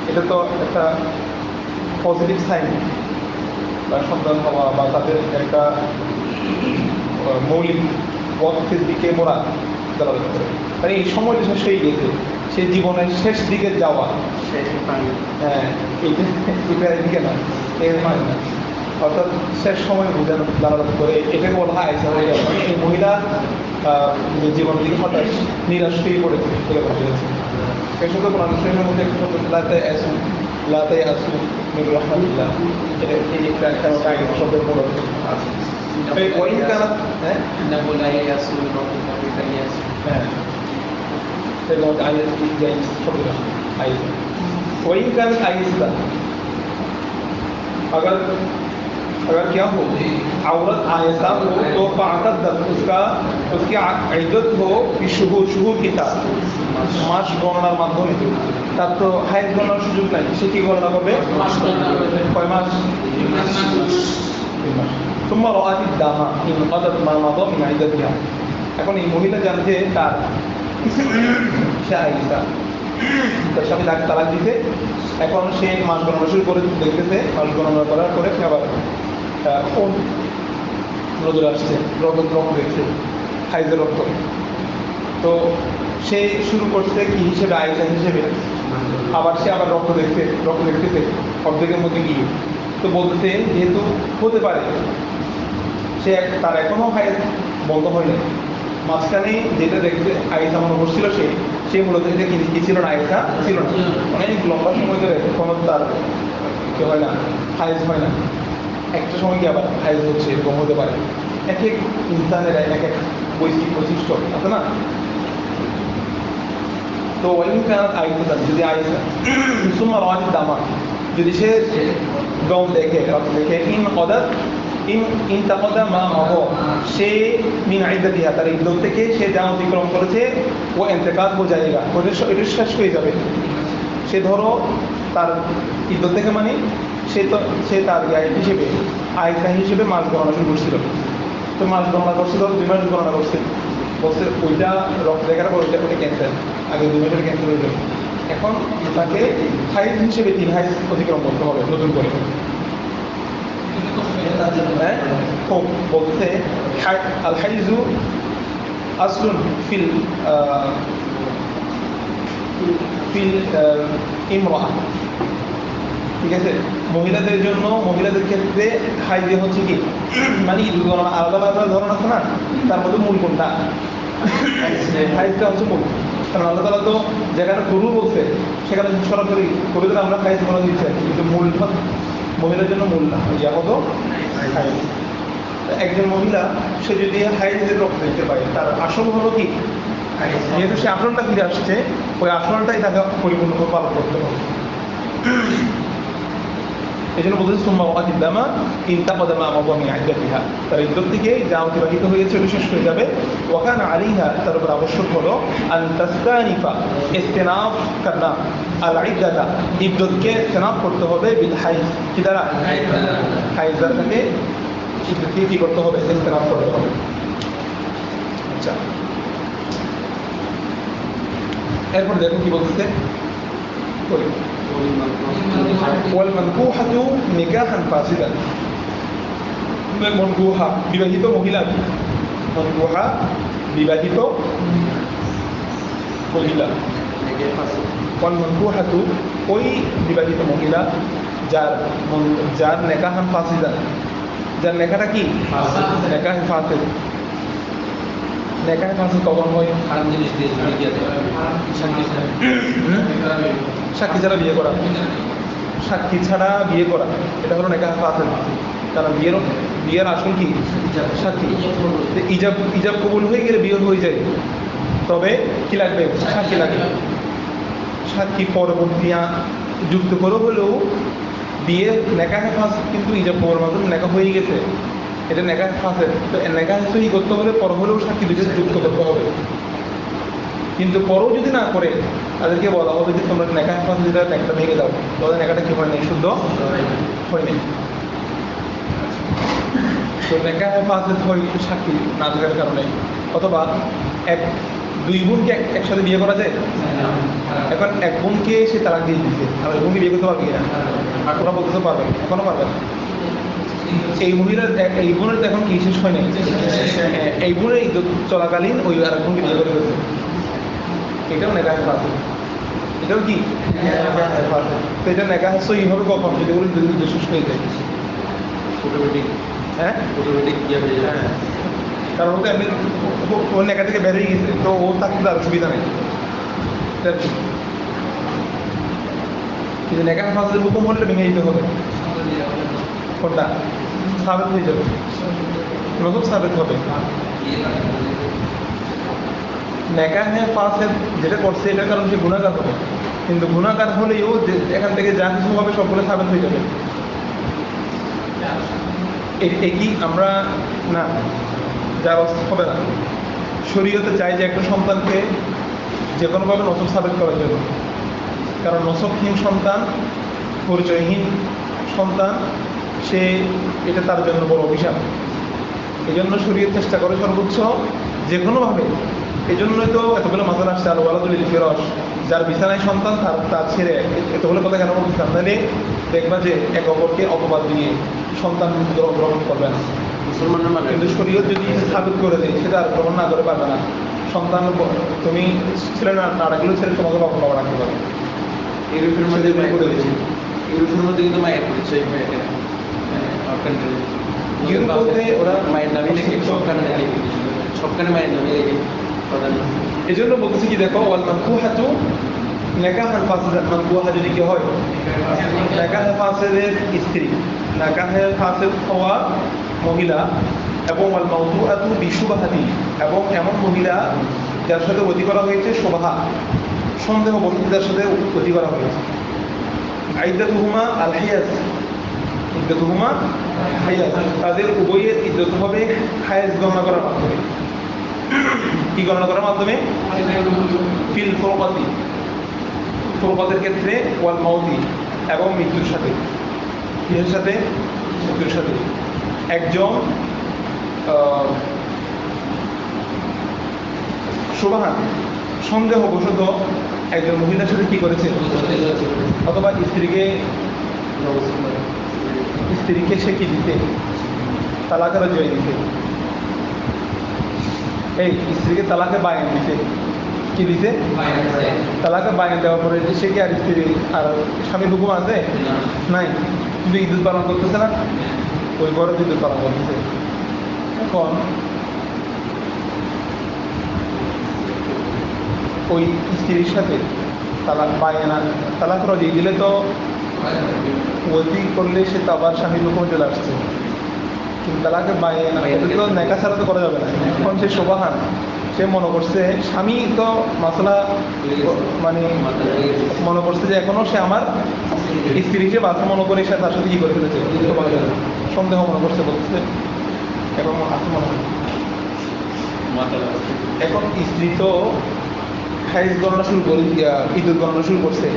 A: এটা তো একটা পজিটিভ সাইন বা সন্তান হওয়া বা তাদের একটা মৌলিক পথের দিকে মোড়া দালাল করে, মানে এই সময়টা শেষ হয়ে গেছে, সে জীবনের শেষ দিকে যাওয়া। হ্যাঁ, এইটা এদিকে না, এর হয় না, অর্থাৎ শেষ সময় বোঝানো দালাল করে, এটাকে বলা হয় আইসা হয়ে যাওয়া। মানে এই মহিলা জীবনের দিকে হঠাৎ নিরাশ হয়ে পড়েছে বলে বলা হয়েছে। এই শব্দ কোরআন শরীফের মধ্যে একটা শব্দ লাতে আসু মির রাহমাতিল্লাহ, এটা এই একটা কায়দা শব্দের মূল অর্থ আছে। এই ওয়াইন কানা, হ্যাঁ
B: না বলা ইয়াসু রব্বুকা ইয়াসু,
A: হ্যাঁ সেটা আয়াত কি যাই শব্দ আয়াত। ওয়াইন কানা আয়াতটা अगर अगर क्या हो औरत आयसा हो तो फातद्दत उसकी इद्दत हो शुहूर की साथ মাস গণনার মাধ্যমে। তার তো হাইজ গণনার সুযোগ নাই, সে কি গণনা করবে? কয় মাস? 3 মাস। ثم رأت الدم إن قضت ما مضى من عدتها। এখন এই মহিলা জানতে তার সে আইসা, তার স্বামী তাকে তালাক দিতে, এখন সে মাস গণনা শুরু করে দেখতেছে, মাস গণনা করার পরে আবার নজরে আসছে, রক্ত দেখছে, হাইজের রক্ত। তো সে শুরু করছে কি হিসেবে? আইসা হিসেবে। আবার সে আবার রক্ত দেখতেছে অর্ধেকের মধ্যে গিয়ে। তো বলতে যেহেতু হতে পারে সে তার এখনো হাইজ বন্ধ হয়নি, মাঝখানে যেটা দেখতে আইসা মনে করছিল সে মূলত কি ছিল না, আইসা ছিল না, অনেক লম্বা সময় ধরে কোনো তার কি হয় না, হাইজ হয় না। একটা সময় কি আবার হাইজ হচ্ছে, এরকম হতে পারে। এক এক ইনসানের এক এক বৈশিষ্ট্য আছে না। তো ওয়াইন কানাত আইসা, যদি আইসা সুম্মা রাআত দামা, যদি সে দম দেখে, রক্ত দেখে, ইন তাকাদা মা মাহ, সে মিন ইদ্দাতিহা, তার ইদ্দত থেকে সে যা অতিক্রম করেছে, ও ইন্তেকাল হয়ে যায়গা, এটা শেষ হয়ে যাবে। সে ধরো তার ইদ্দত থেকে মানে সে তার হিসেবে আয়সা হিসেবে মাস গণনা শুরু করছিল। তো মাস গণনা করছিল, 2 মাস গণনা করছে, বলছে ওইটা রক্ত দেখার পর ওইটা ক্যান্সার, আগে 2 মাসের ক্যান্সার হয়ে যাবে। এখন তাকে হাইজ হিসেবে 3 হাইজ অতিক্রম করতে হবে নতুন করে। বলতে আল হাইজু আসলুন ফিল ইমরাহ, ঠিক আছে? মহিলাদের জন্য, মহিলাদের ক্ষেত্রে হাইজে হচ্ছে কি মানে আলাদা আলাদা ধরন আছে না, তার মধ্যে মূল কোনটা? হাইজটা হচ্ছে মূল। কারণ আল্লাহ তাআলা তো যেখানে গরু বলছে সেখানে সরাসরি গরুদের আমরা হাইজ বলা দিচ্ছে, কিন্তু মূলটা মহিলার জন্য মূল না, ইয়া হতো হাইজ। একজন মহিলা সে যদি হাইজের রক্ত দেখতে পায়, তার আসল হলো কি? যেহেতু সে আসলটা ফিরে আসছে, ওই আসলটাই তাকে পরিপূর্ণভাবে পালন করতে হবে। এই জন্য বলতেছে সুম্মা ওয়াতিদ দামা ইন তাকাদা মা মাদা মিন ইদ্দাতিহা, তার ইদ্দত থেকে যা অতিবাহিত হয়েছে ওটা শেষ হয়ে যাবে। ওয়া কানা আলাইহা, তার উপর আবশ্যক হলো আন তাস্তানিফা, ইস্তিনাফ করনা, আল ইদ্দাতা, ইদ্দতকে ইস্তিনাফ করতে হবে, বিল হাইজ, কি দ্বারা? হাইজ দ্বারা তাকে ইদ্দতকে কি করতে হবে? ইস্তিনাফ করতে হবে। আচ্ছা, এরপর দেখো কি বলতেছে, والمنكوحة نكاحا فاسدا। মনকুহা বিবাহিত মহিলা, মনকুহা বিবাহিত মহিলা, মনকুহাতু ওই বিবাহিত মহিলা যার নেকাহান ফাসিদান, যার নেকাটা কি? নেকাহে ফাসিদ। নেকাহে ফাসিদ কখন হয়?
B: হারাম জিনিস দিয়ে
A: সাক্ষী ছাড়া বিয়ে করা, সাক্ষী ছাড়া বিয়ে করা, এটা হলো নেকাহে ফাসিদ। কারণ বিয়ের আসল কি? সাক্ষী। ইজাব কবুল হয়ে গেলে বিয়ে হয়ে যায়, তবে কি লাগবে? সাক্ষী লাগবে। সাক্ষী পরবর্তী যুক্ত করে হলেও বিয়ে নেকাহে ফাসিদ, কিন্তু ইজাব কবুলের মাধ্যমে নেকা হয়ে গেছে, এটা নেকাহ ফাসেদ। তো নেকাহ সহি করতে হলে পর হলেও সাক্ষী দুটো যুক্ত করতে হবে। কিন্তু পরও যদি না করে তাদেরকে বলা হবে যে তোমরা নেকাহ ফাসেদ যেটা একটা ভেঙে দাও, তাদের নেকাটা কি হয় নাই, শুদ্ধ হয়নি। তো নেকাহ ফাসেদ হয় সাক্ষী না থাকার কারণে। অথবা দুই বোনকে একসাথে বিয়ে করা যায়। এখন এক বোনকে সে তালাক দিয়ে দিচ্ছে, আর এক বোনকে বিয়ে করতে পারবে কিনা, ওরা বলতে তো পারবে, এখনো পারবে না। এই মহিলার এই বোনের এখন কি শেষ হয় নাই, এই বোনের ইজ্জত চলাকালীন ওই আর এক বোনকে বিয়ে করে ফেলছে, এটাও নেকাহ ফাসেদ। এটাও কি তো এটা নেকাহ সহি হবে কখন, যদি বলি যদি ইজ্জত শেষ হয়ে যায়। হ্যাঁ কারণ ও তো এমনি ওর নেকা থেকে বেরিয়ে গেছে, তো ও থাকতে তার সুবিধা নেই। কিন্তু নেকাহ ফাসেদের হুকুম হলে ভেঙে দিতে হবে। কোনটা সাবেত হয়ে যাবে, নতুন সাবেত হবে। নেকাহ ফাসেদ যেটা করছে এটার কারণ সে গুনাহগার হবে, কিন্তু গুনাহগার হলেও এখান থেকে যা কিছু হবে সবগুলো সাবেত হয়ে যাবে। একই আমরা না যা হবে না। শরীয়তে চাই যে একটা সন্তানকে যে কোনোভাবে নসব সাবেত করার জন্য, কারণ নসবহীন সন্তান, পরিচয়হীন সন্তান, সে এটা তার জন্য বড় অভিশাপ। এই জন্য শরীয়ত চেষ্টা করে সর্বোচ্চ যে কোনোভাবে। এই জন্যই তো এতগুলো মাথার আসছে আর ওয়ালাদুল ফিরস, যার বিছানায় সন্তান তার ছেড়ে এতগুলো কথা কেন বলছিলাম, তাহলে দেখবা যে এক অপরকে অপবাদ দিয়ে সন্তান গ্রহণ করবে না। কিন্তু শরীয়ত যদি সাবিত করে দেয় সেটা আর গ্রহণ না করে পারবে না। সন্তান তুমি ছেলে না রাখলেও ছেলে তোমাকে বাবা বাবা রাখতে পারবে।
B: ইউরোপের মধ্যে ইউরোপের মধ্যে কিন্তু মায়ের পরিচয়
A: ইউরোপে ওরা
B: মায়ের নামে লেখে, সবখানে মায়ের নামে লেখে প্রধান।
A: এই জন্য বলতেছি কি দেখো, ওয়াল মানকুহাতু নেকাহান ফাসিদাত, মানকুহা যদি কি হয় নেকাহ ফাসিদের স্ত্রী, নেকাহ ফাসিদ হওয়া মহিলা, এবং ওয়াল মাউতুআতু বিশুবহাতি, এবং এমন মহিলা যার সাথে অতি করা হয়েছে শুবহা, সন্দেহ বস্তুদের সাথে অতি করা হয়েছে। ইদ্দাতুহুমা আল হিয়াজ, ইদ্দাতুহুমা হায়াজ, তাদের উভয়ের ইজ্জত হবে হায়াজ গণনা করার মাধ্যমে। কি গণনা করার মাধ্যমে? ফিল ফুরকাতি, ফুরকাতের ক্ষেত্রে, ওয়াল মাউতি, এবং মৃত্যুর সাথে। কিসের সাথে? মৃত্যুর সাথে। একজন সুবহান সন্দেহবশত একজন মহিলার সাথে কি করেছে, অথবা স্ত্রীকে সে কি দিতে, তালাকের জয় দিতে, এই স্ত্রীকে তালাকে বায়ান দিতে, কি দিতে, তালাকে বায়ান দেওয়ার পরে যে সে কি আর স্ত্রী আর স্বামীর হুকুম আছে নাই, কিন্তু ইদ্যুৎ পালন করতেছে না, ওই বড় ইদ্যুৎ পালন করতেছে। এখন ওই স্ত্রীর সাথে তালাক বায়ানা, তালাক রজিয়ে দিলে তো ওই করলে সে তো আবার স্বামীর হুকুমে চলে আসছে, কিন্তু তালাকে বায়ানা এটা তো নেকা ছাড়া তো করা যাবে না। এখন সে সুবহান, সে মনে করছে স্বামী তো মাসলা, মানে মনে করছে যে এখনো সে আমার স্ত্রী হিসেবে বাচ্চা মনে করে সে তার সাথে কি করে ফেলেছে, সন্দেহ মনে করছে, বলছে এবং আছে মনে হয়। এখন স্ত্রী তো হাইজ গণনা শুরু করে, ইদ্যুৎ গণনা শুরু করছে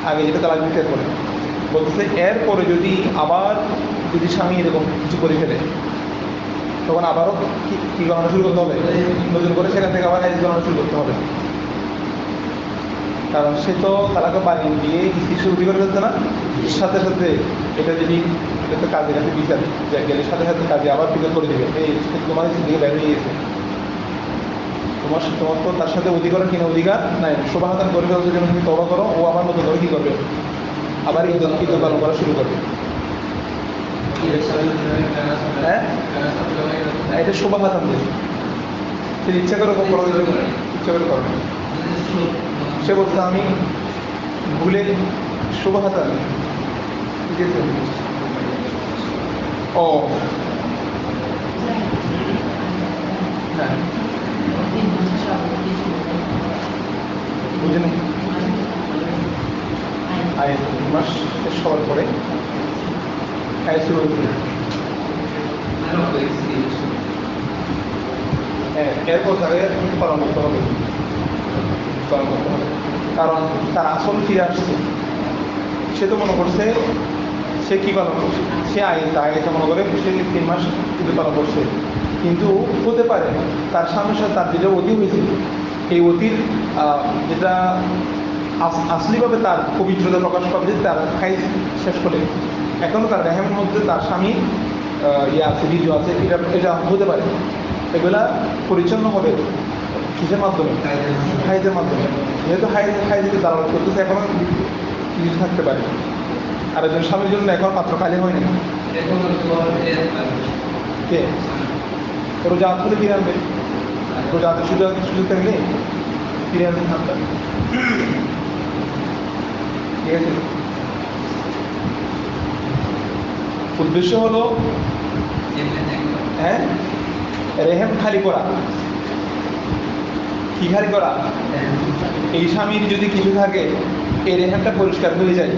A: আগে, যেটা তালাক দিতে করে বলতেছে। এরপরে যদি আবার যদি স্বামী এরকম কিছু করে ফেলে, তখন আবারও কি গণনা শুরু করতে হবে, নতুন করে সেখান থেকে আবার হাইজ গণনা শুরু করতে হবে। কারণ সে তো তালাকে বানিয়ে দিয়ে স্ত্রী শুরু করে ফেলছে না, সাথে সাথে এটা যদি এটা তো কাজের কাছে বিচার গেলে সাথে সাথে কাজে আবার বিচার করে দেবে, এই তোমার দিকে বের হয়ে গেছে, তোমার তো তার সাথে অধিকার কিনা অধিকার নাই, শোভাহাতান করে ফেলছে, যেন তুমি তবা করো, ও আবার নতুন করে কি করবে, আবার ইদ্যুৎ পালন করা শুরু করবে। হ্যাঁ এটা শোভাহাতান দেবে, সে ইচ্ছা করে করো, ইচ্ছা করে করবে। সে বলছে আমি ভুলে শোভাহাতান, ঠিক আছে। ও হ্যাঁ বুঝে নেই, আয়াত মাস শেষ হওয়ার পরে আয়াত শুরু হয়েছিল। হ্যাঁ, এরপর তাকে পালন করতে হবে, পালন করতে হবে। কারণ তার আসল ফিরে আসছে, সে তো মনে করছে সে কি পালন করছে, সে আয়তা মনে করে সে 3 মাস কিন্তু পালন করছে, কিন্তু হতে পারে তার স্বামীর সাথে তার যেটা অতি হয়েছে, এই অতির যেটা আসলিভাবে তার পবিত্রতা প্রকাশ পাবে যে তার খাই শেষ করে এখনও তার রেহেমের মধ্যে তার স্বামী ইয়ে আছে, বীর্য আছে, এটা এটা হতে পারে। এগুলা পরিচ্ছন্ন হবে কিসের মাধ্যমে? হাইজের মাধ্যমে। যেহেতু হাইজকে দালাল করতেছে, এখনো কিছু থাকতে পারে। আর একজন স্বামীর জন্য এখন পাত্র খালি হয়নি, কে রোজা হাত খুলে ফিরে আনবে, রোজা হাতে সুযোগ থাকলে ফিরে আনবে। ঠিক আছে, উদ্দেশ্য হলো হ্যাঁ রেহেম খালি করা। কি খালি করা? এই স্বামীর যদি কিছু থাকে, এই রেহেমটা পরিষ্কার হয়ে যায়।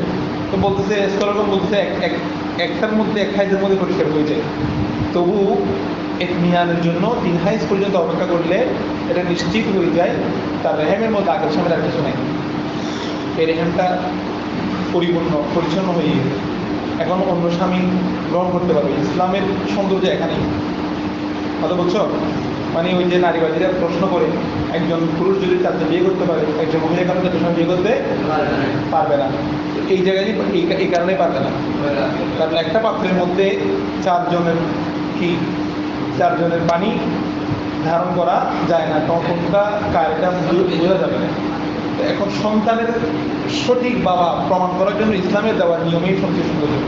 A: তো বলতেছে স্কলারগণ বলতেছে একটার মধ্যে এক হাইজের মধ্যে পরিষ্কার হয়ে যায়, তবু এক মিয়ানের জন্য 3 হাইজ পর্যন্ত অপেক্ষা করলে এটা নিশ্চিত হয়ে যায় তার রেহেমের মধ্যে আগের স্বামীর আর কিছু নেই, এই রেহেমটা পরিচ্ছন্ন হয়ে গেছে, এখন অন্য স্বামী গ্রহণ করতে পারবে। ইসলামের সৌন্দর্য এখানেই। কথা বলছো? মানে ওই যে নারীবাদীরা প্রশ্ন করে একজন পুরুষ যদি 4টা বিয়ে করতে পারে, একজন মহিলা কারণে 4টা স্বামী বিয়ে করতে পারবে না, এই জায়গায় এই কারণেই পারবে না, কারণ একটা পাত্রের মধ্যে 4 জনের পানি ধারণ করা যায় না, কোনটা কার এটা বোঝা যাবে না। এখন সন্তানের সঠিক বাবা প্রমাণ করার জন্য ইসলামের দেওয়া নিয়মেই সংশ্লিষ্ট করবে।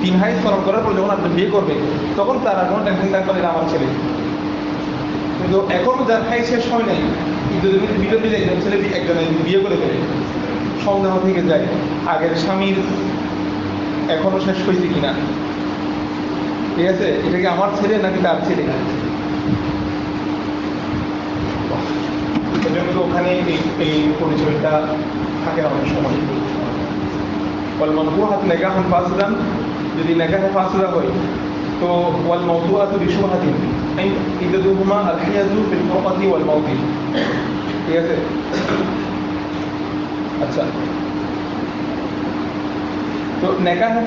A: 3 হাইজ পালন করার পর যখন আপনি বিয়ে করবে, তখন তার আর কোনো টেনশন থাকবে না, আমার ছেলে। কিন্তু এখনো যার হাইজ শেষ হয় নাই, কিন্তু বিরোধী একজন ছেলে একজনের বিয়ে করে দেবে, সন্দেহ থেকে যায় আগের স্বামীর এখনো শেষ হয়েছে কিনা, ঠিক আছে, এটা কি আমার ছেলে নাকি তার ছেলে। এজন্য ওখানে এই পরিচয়টা থাকে না অনেক সময়। ওয়াল মানকুহাত নিকাহান ফাসিদান, যদি নিকাহে ফাসিদা হয় তো ওয়াল মাওদুআতু বিশুবহাতিন আই ইদ্দাতুহুমা আল হিয়াজু ফিল ফারকাতি ওয়াল মাউতি। ঠিক আছে, আচ্ছা। তো নিকাহে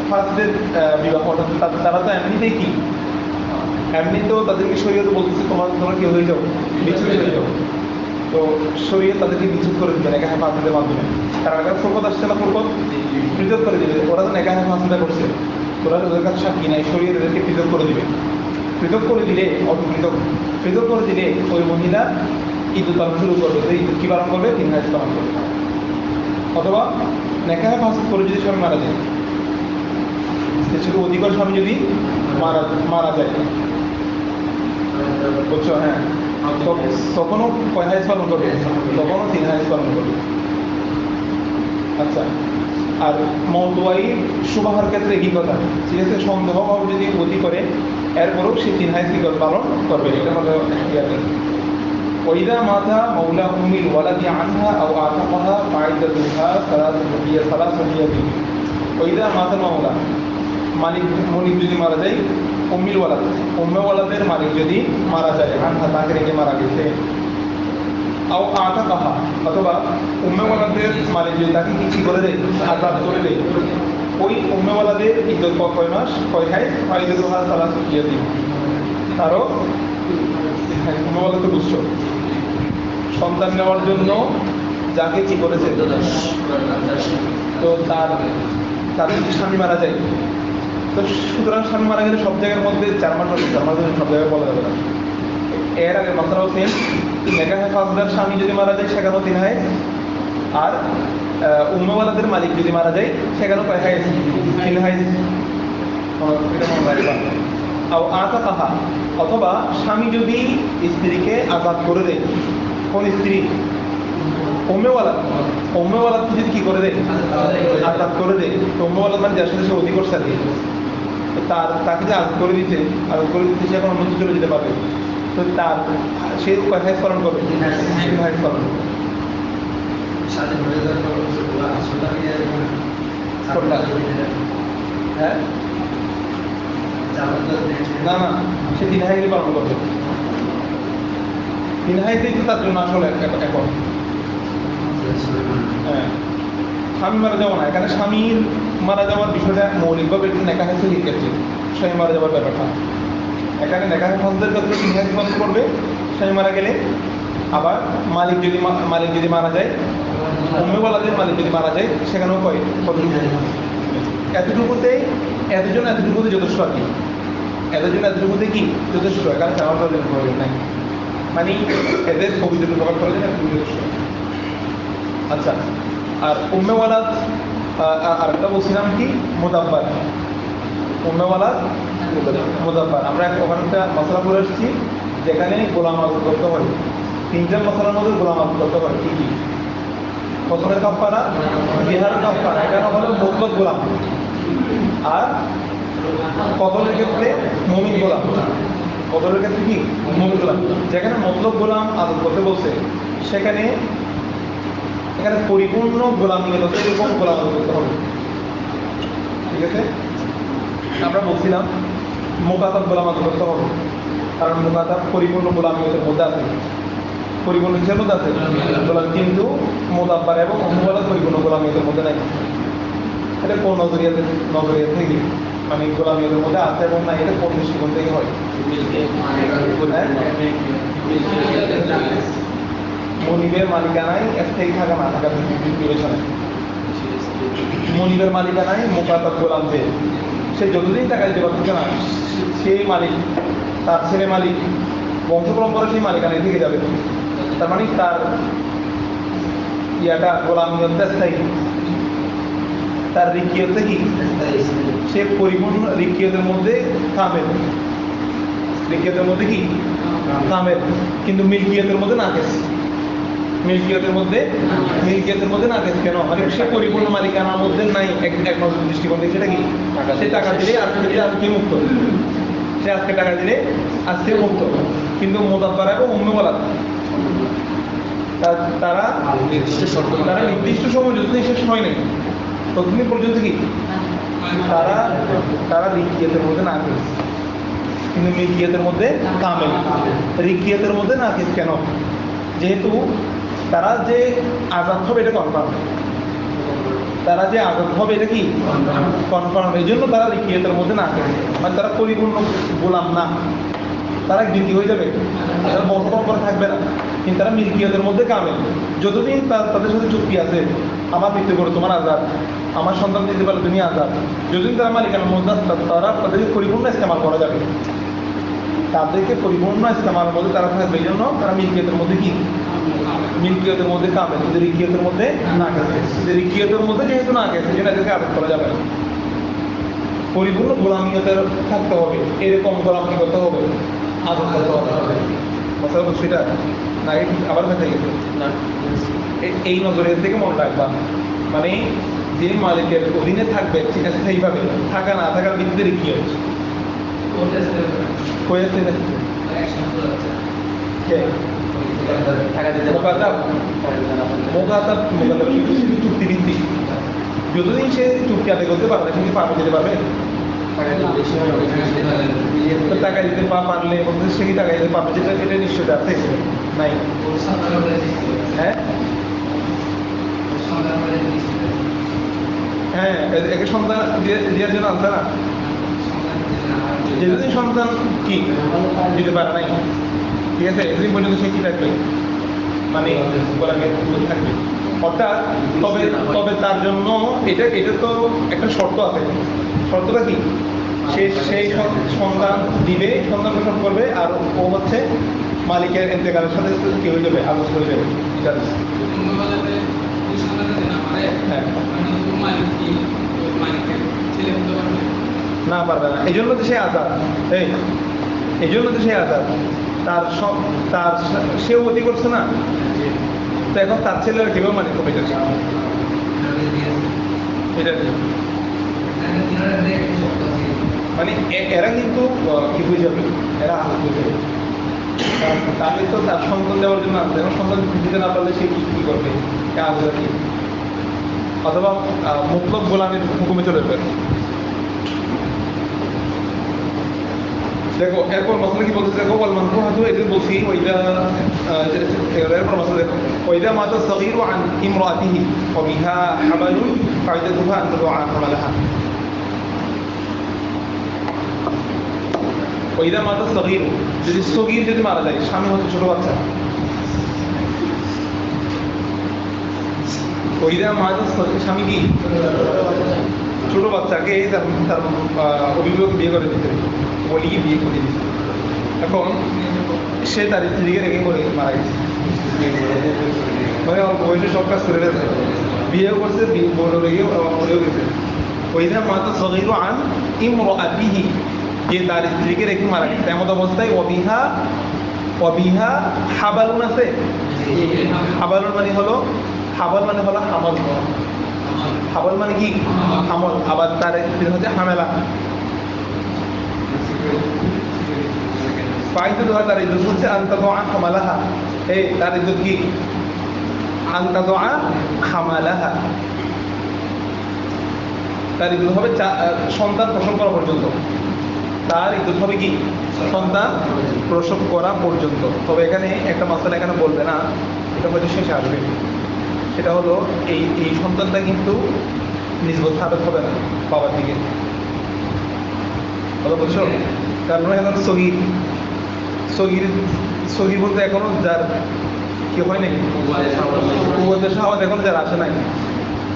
A: ফাসিদের বিবাহ, তারা তো এমনিতেই কি, এমনিতেও তাদেরকে শরীয়ত বলতেছে তোমরা কি হয়ে যাও, বিচ্ছুত হয়ে যাও। তো শরীয়ত তাদেরকে বিচ্ছুত করে দিবে নিকাহে ফাসিদের মাধ্যমে। তার আগে ফুরকত আসছে না, ফুরকত পৃথক করে দিবে। ওরা তো নিকাহে ফাসিদা করছে, ওরা ওদের কাছে সাক্ষী নাই, শরীয়ত এদেরকে পৃথক করে দিবে। পৃথক করে দিলে পৃথক করে দিলে ওই মহিলা ঈদ পালন শুরু করবে। তো ঈদ কি পালন করবে? 3 হাইজ পালন করবে। অথবা নিকাহে ফাসিদ করে যদি স্বামী মারা যায়, সেটা অধিকার স্বামী যদি মারা যায়, বুঝছো? হ্যাঁ, তখনও কয় হাইজ পালন করবে? তখনও 3 হাইজ পালন করবে। আচ্ছা, আর মওদুআই সুবাহার ক্ষেত্রে কি কথা? ঠিক আছে, সন্দেহভাবে যদি অতি করে এরপরেও সে 3 হাইজ কি পালন করবে, এটা হলো ইয়াদের। ওয়াইদা মাতা মাওলা উম্মিল ওয়ালাদি আনহা আও আতাকাহা ফাইদাতুহা সালাসু হিয়াতিন। ওয়াইদা মাতা মাওলা, মালিক যদি মারা যায়, উম্মিল ওয়ালাদ, উম্মে ওয়ালাদের মালিক যদি মারা যায়, আনহা তাকে রেখে মারা গেছে, আও আতাকাহা, অথবা উম্মে ওয়ালাদের মালিক যদি তাকে কি করে দেয়, আজাদ করে দেয়, ওই উম্মে ওয়ালাদের ইদ্দত কয় মাস, কয় হাইজ, ফাইদাতুহা সালাসু হিয়াতিন। তারও উম্মে ওয়ালাদ তো বুঝছো, সন্তান নেওয়ার জন্য যাকে কি করেছে, তো তাদের স্বামী মারা যায়, তো সুতরাং স্বামী মারা গেলে সব জায়গার মধ্যে 4 মাস সব জায়গায় বলা যাবে না। এর আগের মাত্রাও সেম, নিকাহে ফাসিদার স্বামী যদি মারা যায় সেখানেও 3 হাইজ, আর উম্মে ওয়ালাদের মালিক যদি মারা যায় সেখানেও কয় হাইজ? 3 হাইজ। এটা মনে রাখবা। আও আতাকাহা, অথবা স্বামী যদি স্ত্রীকে আজাদ করে দেয়। কোন স্ত্রী? উম্মে ওয়ালাদ যদি কি করে দেয়, আজাদ করে দেয়। তো উম্মে ওয়ালাদ মানে যার সাথে সে অধিকার সাথে, তাকে যে আজাদ করে দিতে সে এখন অন্য চলে যেতে পারবে। তো সে কয় হাইজ পালন করবে? 3 হাইজ পালন করবে। হ্যাঁ, না না, সে 3 হাইজই পালন করবে। 3 হাইজই তো তার জন্য আসলে এখন হ্যাঁ স্বামী মারা যাওয়া না, এখানে স্বামীর মারা যাওয়ার বিষয়টা মৌলিকভাবে একটু নেকা হয়েছে ক্ষেত্রে স্বামী মারা যাওয়ার ব্যাপারটা। এখানে নেকা ফসলের ক্ষেত্রে 3 হাইজ পালন করবে স্বামী মারা গেলে। আবার মালিক যদি মারা যায়, উম্মেওয়ালাদের মালিক যদি মারা যায়, সেখানেও কয় কতটুকু, এতটুকুতে যথেষ্ট আর কি। এতটুকুতে কি যথেষ্ট, এখানে চাওয়ার প্রয়োজন নাই, মানে এদের পবিত্র প্রকাশ করা যায় এতটুকু যথেষ্ট। আচ্ছা, আর উম্মেওয়ালাদ আরেকটা বলছিলাম কি মুদাব্বার, উম্মেওয়ালাদ মুদাব্বার। আমরা ওখানে একটা মশলা করে এসেছি যেখানে গোলাম আজদ করতে হয়। 3টা মশলার মধ্যে গোলাম আজদ করতে হয়। কি কি? প্রথমের কাফারা বিহার কাফারা, এখানে হলো মুতলক গোলাম। আর কতলের ক্ষেত্রে মুমিন গোলাম, কতলের ক্ষেত্রে কি মুমিন গোলাম। যেখানে মুতলক গোলাম আজদ করতে বলছে সেখানে এখানে পরিপূর্ণ গোলামি হতে এরকম গোলাম আজদ করতে হবে। ঠিক আছে, আমরা বলছিলাম মুকাতাব গোলাম আজদ করতে হবে, কারণ মুকাতাব পরিপূর্ণ গোলামিয়তের মধ্যে আছে, পরিপূর্ণ কিসের মধ্যে আছে গোলাম, কিন্তু মুদাব্বার এবং উম্মেওয়ালাদ পরিপূর্ণ গোলামিয়তের মধ্যে নাই। এটা কোন নজরিয়া থেকে, মানে গোলামিয়তের মধ্যে আছে এবং না, এটা কোন দৃষ্টিকোণ থেকে হয়? মনিবের মালিকানায় স্থায়ী থাকা না থাকা বিবেচনায়, মনিবের মালিকানায় মুকাতাব গোলাম যে সে যতদিন টাকা দিতে পারছে না, সেই মালিক, তার ছেলে মালিক, বংশ পরম্পরা সেই মালিকানায় থেকে যাবে। তার মানে তার ইয়াটা গোলামিয়তটা স্থায়ী, তার রিকিয়তে কি সে পরিপূর্ণ রিকিয়তের মধ্যে কামেল, রিকিয়তের মধ্যে কি কামেল, কিন্তু মিল্কিয়তের মধ্যে না গেছে, মিল্কিয়তের মধ্যে না গেছে। কেন? মানে সে পরিপূর্ণ মালিকানার মধ্যে নাই। এক নজর দৃষ্টিকোণ থেকে সেটা কি, সে টাকা দিলে আজকে দিলে আজকে মুক্ত, সে আজকে টাকা দিলে আজকে মুক্ত। কিন্তু মুদাব্বার এবং উম্মেওয়ালাদ তারা নির্দিষ্ট সময় যতদিন শেষ হয় নাই ততদিন পর্যন্ত কি তারা রিকিয়তের মধ্যে না গেছে, কিন্তু মিল্কিয়তের মধ্যে কামেল, রিকিয়তের মধ্যে না গেছে। কেন? যেহেতু তারা যে আজাদ হবে এটা কনফার্ম, তারা যে আজাদ হবে এটা কি কনফার্ম, এই জন্য তারা রিকিয়তের মধ্যে না গেছে, মানে তারা পরিপূর্ণ গোলাম না, তারা একদিন কি হয়ে যাবে, তারা বংশপরম্পরা থাকবে না, কিন্তু তারা মিল্কিয়তের মধ্যে কামেল। যতদিন তাদের সাথে চুক্তি আছে, আমার মৃত্যু করে তোমার আজাদ, আমার সন্তান দিতে পারলে তুমি আজাদ, যতদিন তারা মালিকানার মধ্যে তারা তাদেরকে পরিপূর্ণ ইস্তেমাল করা যাবে, তাদেরকে পরিপূর্ণ ইস্তেমালের মধ্যে তারা থাকবে। এই জন্য তারা মিল্কিয়তের মধ্যে কি মিল্কিয়তের মধ্যে কামেল, কিন্তু রিকিয়তের মধ্যে না গেছে, রিকিয়তের মধ্যে যেহেতু না গেছে সেটা এদেরকে আজাদ করা যাবে না। পরিপূর্ণ গোলামিয়তে থাকতে হবে, এরকম গোলামি করতে হবে, আজাদ করতে হবে। কথা বলছি সেটা না, আবার কোথায় গেছে না, এই নজরের থেকে মনে রাখবা, মানে যে মালিকের অধীনে থাকবে সেটা সেইভাবে থাকা না থাকার ভিত্তিতে রিকিয়ত হয়েছে। চুক্তিভিত্তিক, যতদিন সে চুক্তি আদায় করতে পারবে কিন্তু পারবে যেতে পারবে, টাকা দিতে পারলে সে কি টাকা দিতে পারবে, যেটা এটা নিশ্চয় আছে নাই। হ্যাঁ হ্যাঁ, একে সন্তান দেওয়ার জন্য আনতে না, যেদিন সন্তান কি দিতে পারে নাই, ঠিক আছে, এতদিন পর্যন্ত সে কি থাকবে, মানে থাকবে। অর্থাৎ তবে তার জন্য এটা তো একটা শর্ত আছে। শর্তটা কি? সেই সন্তান দিবে, সন্তান প্রসব করবে, আর ও হচ্ছে মালিকের ইন্তেকালের সাথে কি হয়ে যাবে, আলোচ হয়ে যাবে। হ্যাঁ না, পারবে না, এই জন্য তো সে আজাদ, এই জন্য তো সে আজাদ, তার সেও অতি করছে না, তো এখন তার ছেলেরা কিভাবে মানে কমে যাচ্ছে এটা, মানে এরা কিন্তু কি হয়ে যাবে, এরা আজাদ হয়ে যাবে। তাহলে তো তার সন্তান দেওয়ার জন্য আনতে, এখন সন্তান দিতে না পারলে সে কি করবে, আজাদ কি, অথবা মুতলক গোলামের হুকুমে চলে যাবে। দেখো এরপর মশলা কি বলতে দেখো ওয়াল মানফুহাতু এটা বলছি ওইটা এরপর মশলা দেখো ওইদা মাতা সগীরু আন ইমরাতিহি ওয়া বিহা হাবালুন ফাইদাতুহা আন তুদআ হামালাহা ওইদা মাতা সগীরু যদি সগীর যদি মারা যায় স্বামী হচ্ছে ছোট বাচ্চা ওইদা মাতা স্বামী কি ছোট বাচ্চাকে তার অভিভাবক বিয়ে করে দিতে বলি বিয়ে করে দিতে এখন সে তার স্ত্রীকে রেখে করে মারা গেছে মানে অল্প বয়সে সব কাজ করে গেছে বিয়েও করছে বড় রেখে মরেও গেছে ওইটা মাত্র সগীরু আন ইমরাতিহি যে তার স্ত্রীকে রেখে মারা গেছে এমন অবস্থায় অবিহা হাবালুন আছে হাবালুন মানে হলো হাবাল মানে হলো হামল হাবল মানে কি হামল আবার তার স্ত্রী হচ্ছে হামেলা ফাইদা দোয়া তার ইজ্জত হচ্ছে আনতাদোয়া হামালাহা এই তার ইজ্জত কি আনতাদোয়া হামালাহা তার ইজ্জত হবে সন্তান প্রসব করা পর্যন্ত তার ইজ্জত হবে কি সন্তান প্রসব করা পর্যন্ত তবে এখানে একটা মাসালা এখানে বলবে না এটা হয়তো শেষে আসবে সেটা হলো এই সন্তানটা কিন্তু নিজবত সাবেক হবে না বাবার দিকে কথা বলছো কারণ এখন সগীর বলতে এখনো যার কি হয় নাকি কুয়াদের সাহাবাদ এখন যার আসে নাই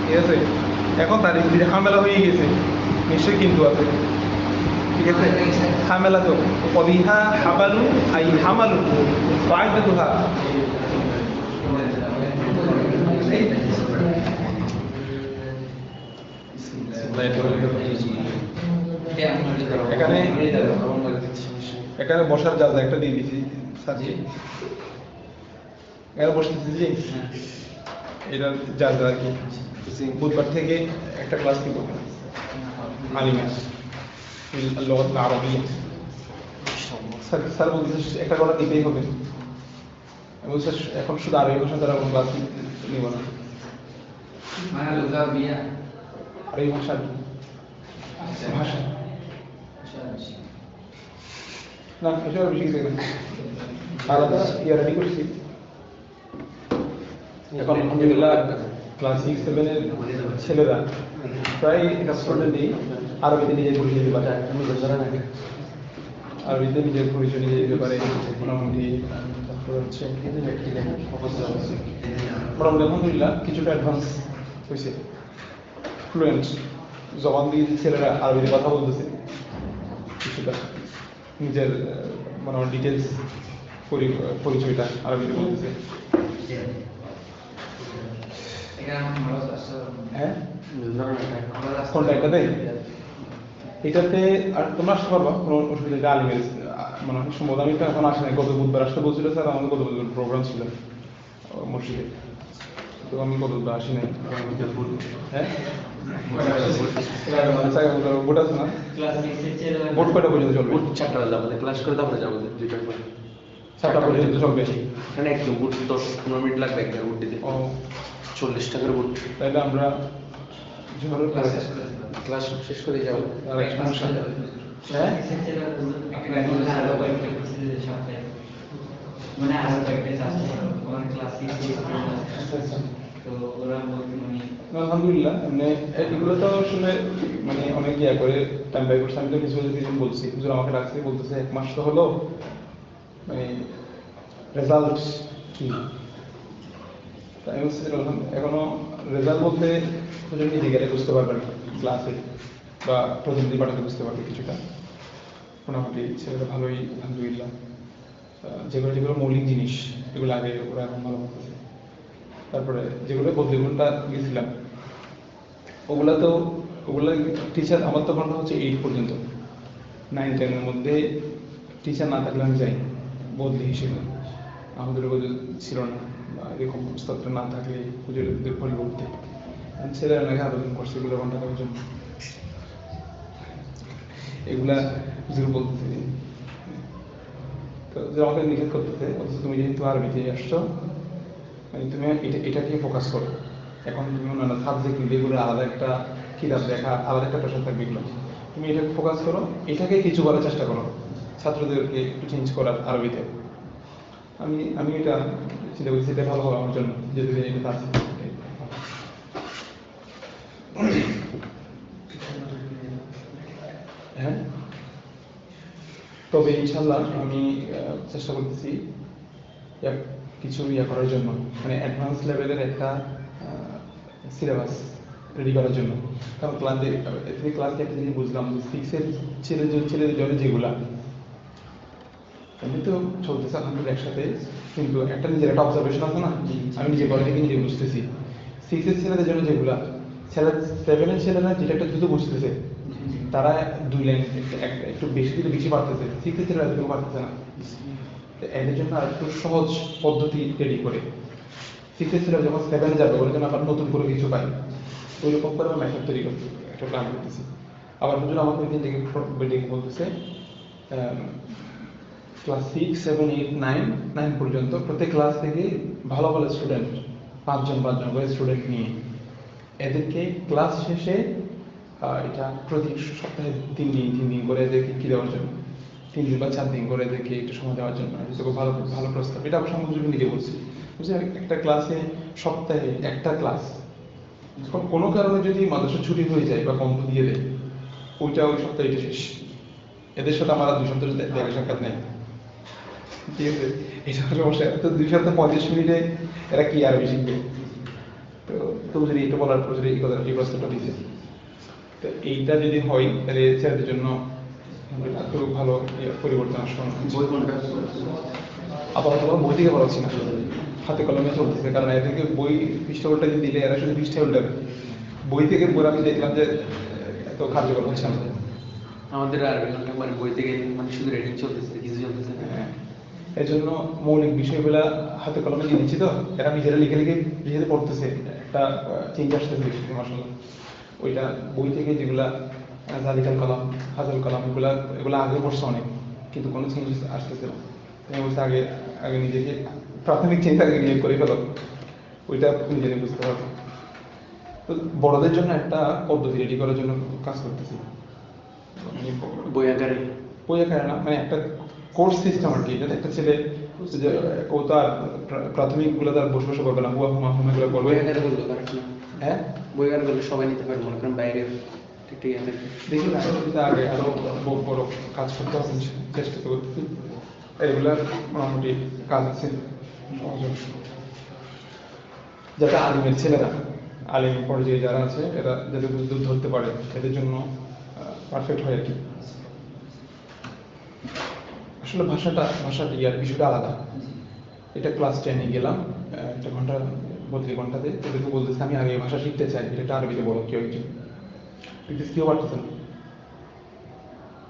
A: ঠিক আছে এখন তার স্ত্রী হামেলা হয়ে গেছে নিশ্চয়ই কিন্তু আছে ঠিক আছে হামেলা তো অবিহা হাবালু আই হামালু ফাইদাতুহা এখানে বসার জায়গা একটা দিয়ে দিচ্ছি স্যারকে এখানে বসতেছি যে এটা জায়গা আর কি বুধবার থেকে একটা ক্লাস নিব আলিমা اللغة العربية স্যার বলতেছে একটা কথা দিতেই হবে বলছে এখন শুধু আরবি ভাষা দ্বারা কোনো ক্লাস নিব না আরবি ভাষা ভাষা না এসব বেশি কিছু না আলাদা রেডি করছি এখন আলহামদুলিল্লাহ ক্লাস 6-7 এর ছেলেরা প্রায় একটা স্টুডেন্টই আরবিতে নিজের পরিচয় দিতে পারে আরবিতে নিজের পরিচয় নিজে দিতে পারে মোটামুটি তারপর হচ্ছে মোটামুটি আলহামদুলিল্লাহ কিছুটা অ্যাডভান্স হয়েছে ফ্লুয়েন্ট জবান দিয়ে ছেলেরা আরবিতে কথা বলতেছে কিছুটা নিজের মোটামুটি ডিটেলস পরিচয়টা আরবিতে বলতেছে হ্যাঁ কোনটা এটাতে এটাতে আর তোমরা আসতে পারবা কোনো অসুবিধা নেই আলিমের মানে সম্ভবত আমি তো এখন আসি নাই গত বুধবার আসতে বলছিল স্যার আমাদের গত বুধবার প্রোগ্রাম ছিল মসজিদে তো আমি গত বুধবার আসি নাই হ্যাঁ বোট আছে না বোট কয়টা পর্যন্ত চলবে
B: 4টা বেলা আমাদের ক্লাস করে তারপরে যাবো 2টা পরে
A: 7টা পর্যন্ত চলবে
B: মানে একদম বুট 10-15 মিনিট লাগবে একটা বুট দিতে
A: ও
B: 40 টাকার বুট
A: তাহলে আমরা
B: ক্লাস শেষ করে যাবো
A: আর এক সমস্যা হ্যাঁ
C: মানে আরো কয়েকটা আমার ক্লাস তো ওরা
A: আলহামদুলিল্লাহ মানে এগুলো তো আসলে মানে অনেক ইয়া করে টাইম বাই করছে আমি তো কিছু বলছি কিছু আমাকে রাখছে বলতেছে 1 মাস তো হলো মানে রেজাল্ট কি তাই হচ্ছে এখনো রেজাল্ট বলতে নিজে গেলে বুঝতে পারবেন ক্লাসে বা প্রতিনিধি পাঠাতে বুঝতে পারবে কিছুটা মোটামুটি ছেলেটা ভালোই আলহামদুলিল্লাহ যেগুলো মৌলিক জিনিস এগুলো আগে ওরা এখন ভালো করতেছে তারপরে যেগুলো বদলিগুণটা গেছিলাম ওগুলো টিচার আমার তো ঘন্টা হচ্ছে 8 পর্যন্ত 9-10 মধ্যে টিচার না থাকলে আমি যাই বদলি হিসেবে আমাদের ছিল না বা এরকম পুস্তকটা না থাকলে পুজোর পরিবর্তে ছেলেরা নাকি আবেদন করছে এগুলো ঘন্টা দেওয়ার জন্য এগুলা হুজুর বলতেছে তো যে আমাকে নিষেধ করতেছে অথচ তুমি যেহেতু আরবিতে আসছো মানে তুমি এটাকে ফোকাস করো এখন তুমি অন্যান্য সাবজেক্ট নিলে এগুলো আলাদা একটা কিতাব দেখা আলাদা একটা পেশা থাকবে এগুলো তুমি এটাকে ফোকাস করো এটাকে কিছু করার চেষ্টা করো ছাত্রদেরকে একটু চেঞ্জ করার আরবিতে। আমি এটা চিন্তা করছি এটা ভালো হবে আমার জন্য, যদি এটা আছে। হ্যাঁ, তবে ইনশাল্লাহ আমি চেষ্টা করতেছি কিছু করার জন্য, মানে অ্যাডভান্স লেভেলের একটা সিলেবাস রেডি করার জন্য। কারণ ক্লাসে একটা জিনিস বুঝলাম যে 6-এর ছেলেদের জন্য যেগুলা এমনি তো চলতেছে আলহামদুলিল্লাহ একসাথে, কিন্তু একটা নিজের একটা অবজারভেশন আছে না, আমি নিজে করে থেকে নিজে বুঝতেছি 6-এর ছেলেদের জন্য যেগুলা 7-এর ছেলেরা যেটা একটা দ্রুত বুঝতেছে, তারা 2 লাইন একটু বেশি দিলে বেশি পারতেছে, 6-এর ছেলেরা একটু পারতেছে না। এদের জন্য আর একটু সহজ পদ্ধতি রেডি করে 6-এর ছেলেরা যখন 7-এ যাবে ওরা যেন আবার নতুন করে কিছু পায়, ওই রকম করে আমরা মেথড তৈরি করতে একটা প্ল্যান করতেছি। আবার হুজুর আমাকে ডেকে বলতেছে ক্লাস 6, 7, 8, 9 পর্যন্ত প্রত্যেক ক্লাস থেকে ভালো ভালো স্টুডেন্ট 5 জন করে স্টুডেন্ট নিয়ে এদেরকে ক্লাস শেষে এটা প্রতি সপ্তাহে 3 দিন করে এদেরকে কি দেওয়ার জন্য 3 দিন বা 4 দিন করে এদেরকে একটু সময় দেওয়ার জন্য। এটা খুব ভালো ভালো প্রস্তাব। এটা অবশ্য আমি নিজে বলছি, বুঝলি, একটা ক্লাসে সপ্তাহে একটা ক্লাস, কোনো কারণে যদি মাদ্রাসা ছুটি হয়ে যায় বা বন্ধ দিয়ে দেয়, ওইটা ওই সপ্তাহে এটা শেষ। এদের সাথে আমার আর 2 সপ্তাহ দেখা সাক্ষাৎ নেই, ঠিক আছে? এটা সমস্যা। তো 2 সপ্তাহ 35 মিনিটে এরা কি আরবি শিখবে? তো যদি এটা বলার পর যদি এই প্রশ্নটা দিচ্ছে, তো এইটা যদি হয় তাহলে ছেলেদের জন্য খুব ভালো পরিবর্তন আসবে।
B: বই কোনটা?
A: আপাতত বই থেকে বলা হচ্ছে না, হাতে কলমে চলতেছে। কারণ এদেরকে বই পৃষ্ঠা উল্টাতে দিলে এরা শুধু পৃষ্ঠায় উল্টাবে। বই থেকে পড়ে আমি দেখলাম যে এত কার্যকর হচ্ছে না।
B: আমাদের আরবি মানে বই থেকে মানে শুধু রেডিং চলতেছে, কিছু চলতেছে না।
A: এই জন্য মৌলিক বিষয়গুলা হাতে কলমে দিয়ে দিচ্ছি, তো এরা নিজেরা লিখে নিজেদের পড়তেছে, একটা চেঞ্জ আসতেছে মাসাল্লাহ। ওইটা বই থেকে যেগুলা জালিকাল কলাম, হাজাল কলাম, এগুলা আগে পড়ছে অনেক, কিন্তু কোনো চেঞ্জ আসতেছে না। অবস্থা আগে নিজেকে প্রাথমিক চিন্তা নিয়ে করে ফেলো, ওইটা নিজেকে বুঝতে পারবো। তো বড়দের জন্য একটা পদ্ধতি রেডি করার জন্য কাজ করতেছি।
B: বই আকারে
A: না, মানে একটা কোর্স সিস্টেম আর কি, যাতে একটা ছেলে যে ও তার প্রাথমিক গুলো তার বসে বসে করবে না, হুয়া হুমা হুমা গুলো করবে।
B: বই আকারে বললো কারণ না,
A: হ্যাঁ,
B: বই আকারে বললে সবাই নিতে পারবে, মনে করেন বাইরের ঠিক আছে।
A: দেখি না, আগে আরো বড় কাজ করতে হবে, চেষ্টা তো করতেছি। এগুলার মোটামুটি কাজ আছে যাতে আলিমের ছেলেরা, আলিম পর্যায়ে যারা আছে এরা যাতে দুধ ধরতে পারে, এদের জন্য পারফেক্ট হয় আর কি। আসলে ভাষাটা ইয়ার বিষয়টা আলাদা। এটা ক্লাস 10-এ গেলাম, 1 ঘন্টা 32 ঘন্টাতে ওদেরকে বলতেছে আমি আগে ভাষা শিখতে চাই, এটা আরবিতে বলো কেউ একজন, কেউ পারতেছে না।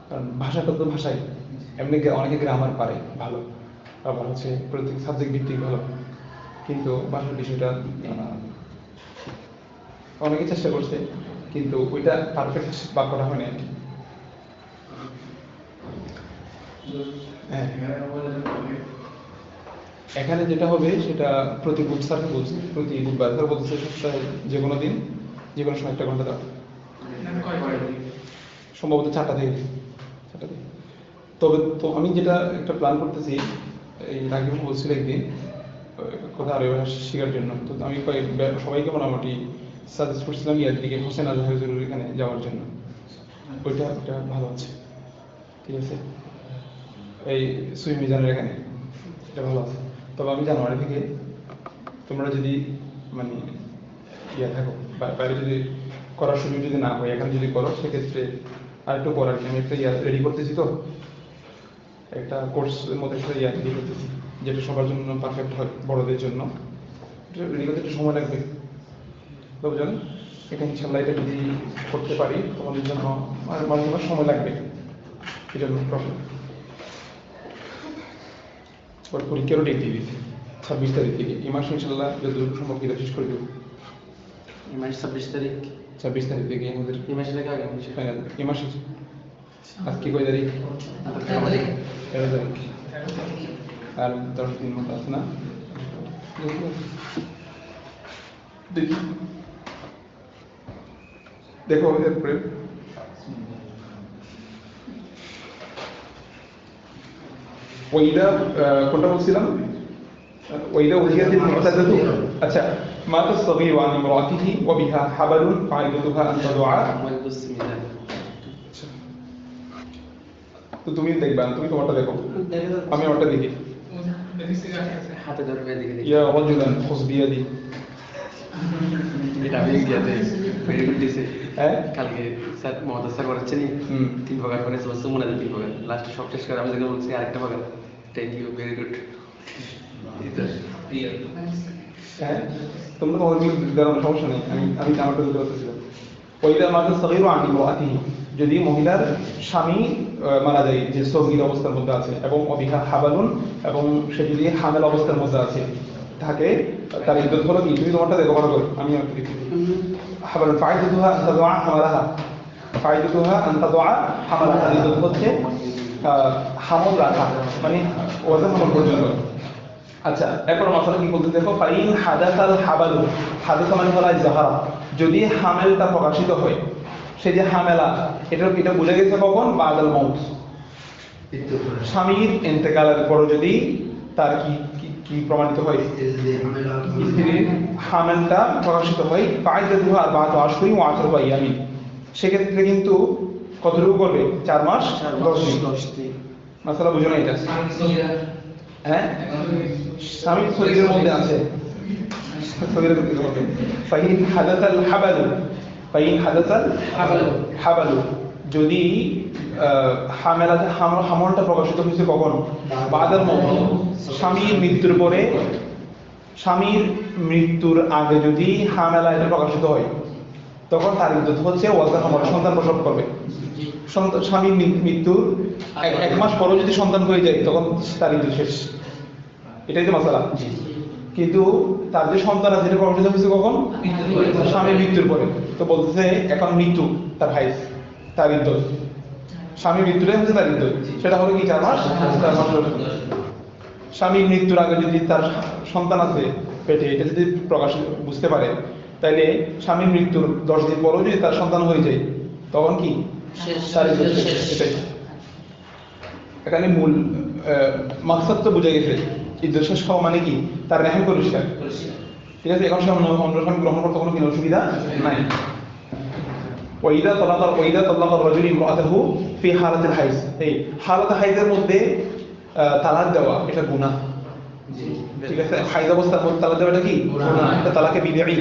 A: কারণ ভাষাটা তো ভাষাই, এমনি অনেকে গ্রামার পারে ভালো, আবার হচ্ছে প্রত্যেক সাবজেক্ট ভিত্তিক ভালো, কিন্তু ভাষার বিষয়টা অনেকে চেষ্টা করছে, কিন্তু ওইটা পারফেক্ট বাক্যটা হয় না আর কি। হ্যাঁ, এখানে যেটা হবে সেটা প্রতি বুধবার বলছে, প্রতি বুধবার স্যার বলছে সপ্তাহে যে কোনো দিন যে কোনো সময় 1 ঘন্টা দেওয়া, সম্ভবত 4টা থেকে। তবে তো আমি যেটা একটা প্ল্যান করতেছি, এই রাকিব বলছিল একদিন কোথাও আরবি ভাষা শেখার জন্য, তো আমি সবাইকে মোটামুটি সাজেস্ট করছিলাম ইয়ার দিকে হোসেন আজহারুর এখানে যাওয়ার জন্য। ওইটা ভালো আছে, ঠিক আছে, এই সুই মিজানের এখানে এটা ভালো আছে। তবে আমি জানুয়ারি থেকে তোমরা যদি মানে থাকো, বাইরে যদি করার সুযোগ যদি না হয়, এখানে যদি করো সেক্ষেত্রে আরেকটু করার কি আমি একটা রেডি করতেছি, তো একটা কোর্সের মধ্যে একটা রেডি করতেছি যেটা সবার জন্য পারফেক্ট হয়, বড়দের জন্য রেডি করতে একটু সময় লাগবে বুঝলেন। এটা ইনশাল্লাহ এটা যদি করতে পারি তোমাদের জন্য মাঝে মাঝে সময় লাগবে, এটা প্রবলেম। পরীক্ষারও ডেট দিয়ে দিচ্ছি 26 তারিখ থেকে, এই মাস ইনশাল্লাহ যতটুকু সম্ভব এটা শেষ করে দেবো।
B: এই মাস 26 তারিখ,
A: 26 তারিখ থেকে আমাদের
B: এই মাসে থেকে আগে
A: ফাইনাল। এই মাসে আজকে কয় তারিখ? 13 তারিখ, আর 10 দিন মতো আছে না? দেখি দেখো এরপরে ওইদা কোনটা বলছিলাম ওইদা উহিয়াতিল মুতাদাতু আচ্ছা মা তাসগীরু আন ইমরাতিহি ওয়া বিহা হাবালুন ফাইদাতুহা আন তাদুআ তো তুমি দেখবা তুমি তোমারটা দেখো আমি আমারটা দেখি
B: হাতে ধরবে দেখে দেখি
A: ইয়া রাজুলান খুয বিয়াদি
B: এটা আমি গিয়াতে ভেরি গুড দিছে
A: হ্যাঁ
B: কালকে স্যার মহাদাস স্যার করাচ্ছেন
A: হুম।
B: 3 প্রকার করে সমস্ত মনে আছে 3 প্রকার লাস্ট সব শেষ করে আমি যেটা বলছি আরেকটা প্রকার থ্যাংক ইউ ভেরি গুড
A: হ্যাঁ তোমরা তো ওইগুলো দেওয়ার সমস্যা নেই আমি আমারটা দিতে পারতেছিলাম ওইদা মা তাসগীরু আন ইমরাতিহি যদি মহিলার স্বামী মারা যায় যে সগীর অবস্থার মধ্যে আছে এবং অবিহা হাবালুন এবং সে যদি হামেল অবস্থার মধ্যে আছে থাকে তার ইদ্যত হলো কি তুমি তোমারটা দেখো ভালো করে আমি আমাকে দেখি হাবালুন ফাইদাতুহা আন তাদুআ হামালাহা ফাইদাতুহা আন তাদুআ হামালাহা ইদ্যত হচ্ছে হামল রাখা মানে ওদের হামল পর্যন্ত আচ্ছা এরপর মাসালা কি বলতে দেখো ফাইন হাদাসাল হাবালু হাদাসা মানে হলো জাহারা যদি হামেলটা প্রকাশিত হয় সে যে হামেলা এটা বুঝে গেছে কখন বাদাল মউত স্বামীর ইন্তেকালের পর যদি তার কি কি প্রমাণিত হয় স্ত্রীর হামেলটা প্রকাশিত হয় ফাইদাতুহা আরবাআতু আশহুরিন ওয়া 10 আইয়ামিন সেক্ষেত্রে কিন্তু কতটুকু করবে 4 মাস 10 দিন মাসালা বুঝো না এটা হ্যাঁ স্বামী শরীরের মধ্যে আছে শরীরের মধ্যে হবে ফাইন হাদাসাল হাবালু ফাইন হাদাসাল হাবালু যদি হামলটা প্রকাশিত হয়েছে কখন বাদার মধ্যে স্বামীর মৃত্যুর পরে স্বামীর মৃত্যুর আগে যদি হামেলা এটা প্রকাশিত হয় তখন তার ইদ্যত হচ্ছে ওয়াজার হামল সন্তান প্রসব করবে স্বামীর মৃত্যুর 1 মাস পরও যদি সন্তান হয়ে যায় তখন তার ইদ্যত শেষ এটাই তো মাসালা কিন্তু তার যে সন্তান আছে এটা প্রকাশিত হয়েছে কখন স্বামীর মৃত্যুর পরে তো বলতেছে এখন মৃত্যু তার হাইস তার ইদ্যত স্বামীর মৃত্যুটাই হচ্ছে তার ইদ্যত সেটা হলো কি 4 মাস 4 মাস স্বামীর মৃত্যুর আগে যদি তার সন্তান আছে পেটে এটা যদি প্রকাশ বুঝতে পারে তাইলে স্বামীর মৃত্যুর 10 দিন পরও যদি তার সন্তান হয়ে যায় তখন কি তার ইদ্যত শেষ এটাই এখানে মূল মাকসাদ তো বুঝে গেছে ইদ্যত শেষ হওয়া মানে কি তার রেহাই পরিষ্কার ঠিক আছে এখন সে অন্য স্বামী গ্রহণ করতে কোনো অসুবিধা নাই ওয়াইদা তালাকা রাজুল ইমরাতাহু ফি হালাতিল হাইজ এই হালাত হাইজের মধ্যে তালাক দেওয়া এটা গুনাহ ঠিক আছে হাইজ অবস্থার মধ্যে তালাক দেওয়াটা কি গুনাহ এটা তালাকে বিদঈ